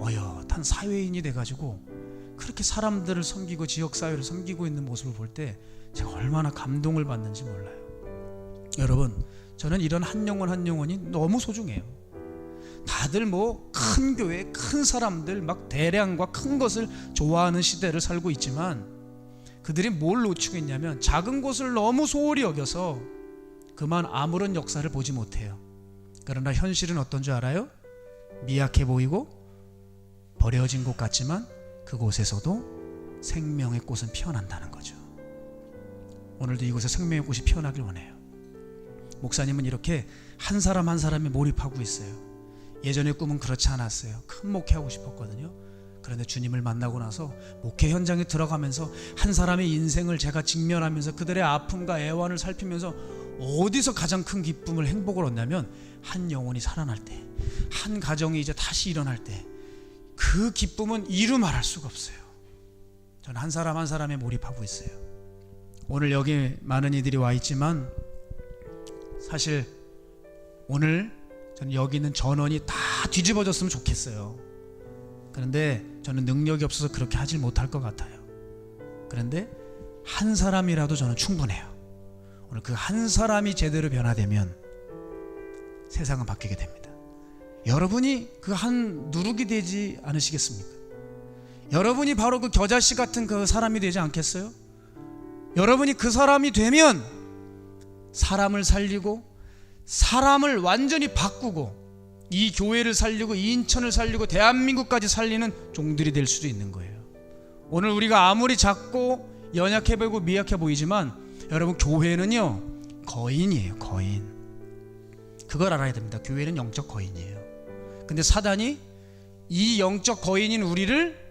어엿한 사회인이 돼가지고 그렇게 사람들을 섬기고 지역사회를 섬기고 있는 모습을 볼 때 제가 얼마나 감동을 받는지 몰라요. 여러분, 저는 이런 한 영혼 한 영혼이 너무 소중해요. 다들 뭐 큰 교회, 큰 사람들 막 대량과 큰 것을 좋아하는 시대를 살고 있지만 그들이 뭘 놓치고 있냐면 작은 곳을 너무 소홀히 여겨서 그만 아무런 역사를 보지 못해요. 그러나 현실은 어떤 줄 알아요? 미약해 보이고 버려진 곳 같지만 그곳에서도 생명의 꽃은 피어난다는 거죠. 오늘도 이곳에 생명의 꽃이 피어나길 원해요. 목사님은 이렇게 한 사람 한 사람이 몰입하고 있어요. 예전의 꿈은 그렇지 않았어요. 큰 목회하고 싶었거든요. 그런데 주님을 만나고 나서 목회 현장에 들어가면서 한 사람의 인생을 제가 직면하면서 그들의 아픔과 애환을 살피면서 어디서 가장 큰 기쁨을, 행복을 얻냐면 한 영혼이 살아날 때, 한 가정이 이제 다시 일어날 때 그 기쁨은 이루 말할 수가 없어요. 저는 한 사람 한 사람에 몰입하고 있어요. 오늘 여기 많은 이들이 와 있지만 사실 오늘 저는 여기 있는 전원이 다 뒤집어졌으면 좋겠어요. 그런데 저는 능력이 없어서 그렇게 하질 못할 것 같아요. 그런데 한 사람이라도 저는 충분해요. 오늘 그 한 사람이 제대로 변화되면 세상은 바뀌게 됩니다. 여러분이 그 한 누룩이 되지 않으시겠습니까? 여러분이 바로 그 겨자씨 같은 그 사람이 되지 않겠어요? 여러분이 그 사람이 되면 사람을 살리고 사람을 완전히 바꾸고 이 교회를 살리고 이 인천을 살리고 대한민국까지 살리는 종들이 될 수도 있는 거예요. 오늘 우리가 아무리 작고 연약해 보이고 미약해 보이지만 여러분, 교회는요 거인이에요. 거인. 그걸 알아야 됩니다. 교회는 영적 거인이에요. 근데 사단이 이 영적 거인인 우리를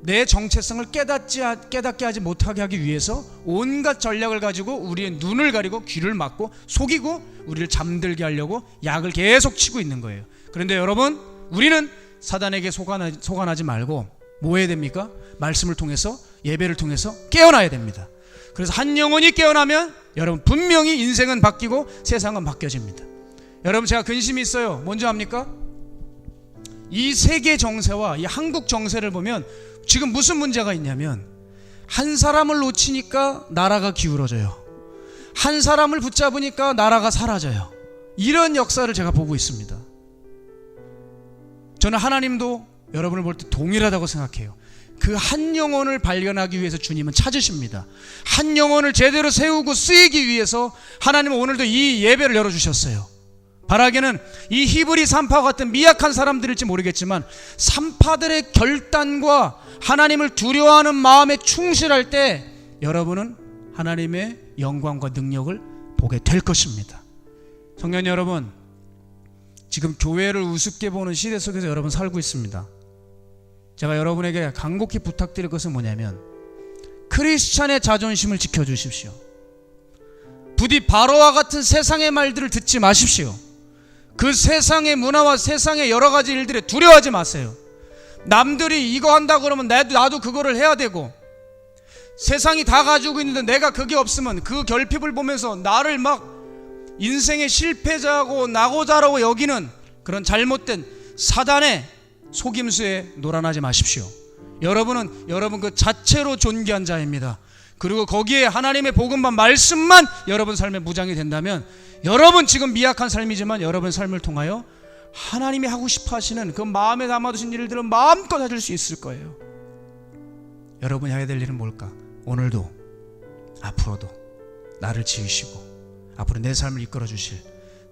내 정체성을 깨닫게 하지 못하게 하기 위해서 온갖 전략을 가지고 우리의 눈을 가리고 귀를 막고 속이고 우리를 잠들게 하려고 약을 계속 치고 있는 거예요. 그런데 여러분, 우리는 사단에게 속아나지 말고 뭐 해야 됩니까? 말씀을 통해서, 예배를 통해서 깨어나야 됩니다. 그래서 한 영혼이 깨어나면 여러분 분명히 인생은 바뀌고 세상은 바뀌어집니다. 여러분, 제가 근심이 있어요. 뭔지 압니까? 이 세계 정세와 이 한국 정세를 보면 지금 무슨 문제가 있냐면 한 사람을 놓치니까 나라가 기울어져요. 한 사람을 붙잡으니까 나라가 사라져요. 이런 역사를 제가 보고 있습니다. 저는 하나님도 여러분을 볼 때 동일하다고 생각해요. 그 한 영혼을 발견하기 위해서 주님은 찾으십니다. 한 영혼을 제대로 세우고 쓰이기 위해서 하나님은 오늘도 이 예배를 열어주셨어요. 바라기는 이 히브리 산파와 같은 미약한 사람들일지 모르겠지만 산파들의 결단과 하나님을 두려워하는 마음에 충실할 때 여러분은 하나님의 영광과 능력을 보게 될 것입니다. 성년 여러분, 지금 교회를 우습게 보는 시대 속에서 여러분 살고 있습니다. 제가 여러분에게 간곡히 부탁드릴 것은 뭐냐면 크리스찬의 자존심을 지켜주십시오. 부디 바로와 같은 세상의 말들을 듣지 마십시오. 그 세상의 문화와 세상의 여러 가지 일들에 두려워하지 마세요. 남들이 이거 한다 그러면 나도 그거를 해야 되고, 세상이 다 가지고 있는데 내가 그게 없으면 그 결핍을 보면서 나를 막 인생의 실패자고 나고자라고 여기는 그런 잘못된 사단의 속임수에 놀아나지 마십시오. 여러분은 여러분 그 자체로 존귀한 자입니다. 그리고 거기에 하나님의 복음만 말씀만 여러분 삶의 무장이 된다면, 여러분 지금 미약한 삶이지만 여러분 삶을 통하여 하나님이 하고 싶어 하시는 그 마음에 담아두신 일들은 마음껏 하실 수 있을 거예요. 여러분이 해야 될 일은 뭘까? 오늘도 앞으로도 나를 지으시고 앞으로 내 삶을 이끌어 주실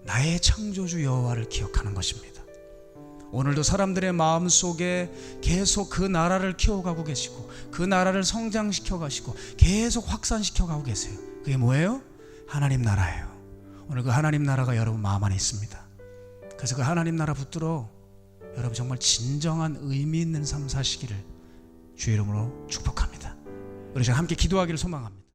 나의 창조주 여호와를 기억하는 것입니다. 오늘도 사람들의 마음속에 계속 그 나라를 키워가고 계시고 그 나라를 성장시켜 가시고 계속 확산시켜 가고 계세요. 그게 뭐예요? 하나님 나라예요. 오늘 그 하나님 나라가 여러분 마음 안에 있습니다. 그래서 그 하나님 나라 붙들어 여러분 정말 진정한 의미 있는 삶 사시기를 주의 이름으로 축복합니다. 우리 함께 기도하기를 소망합니다.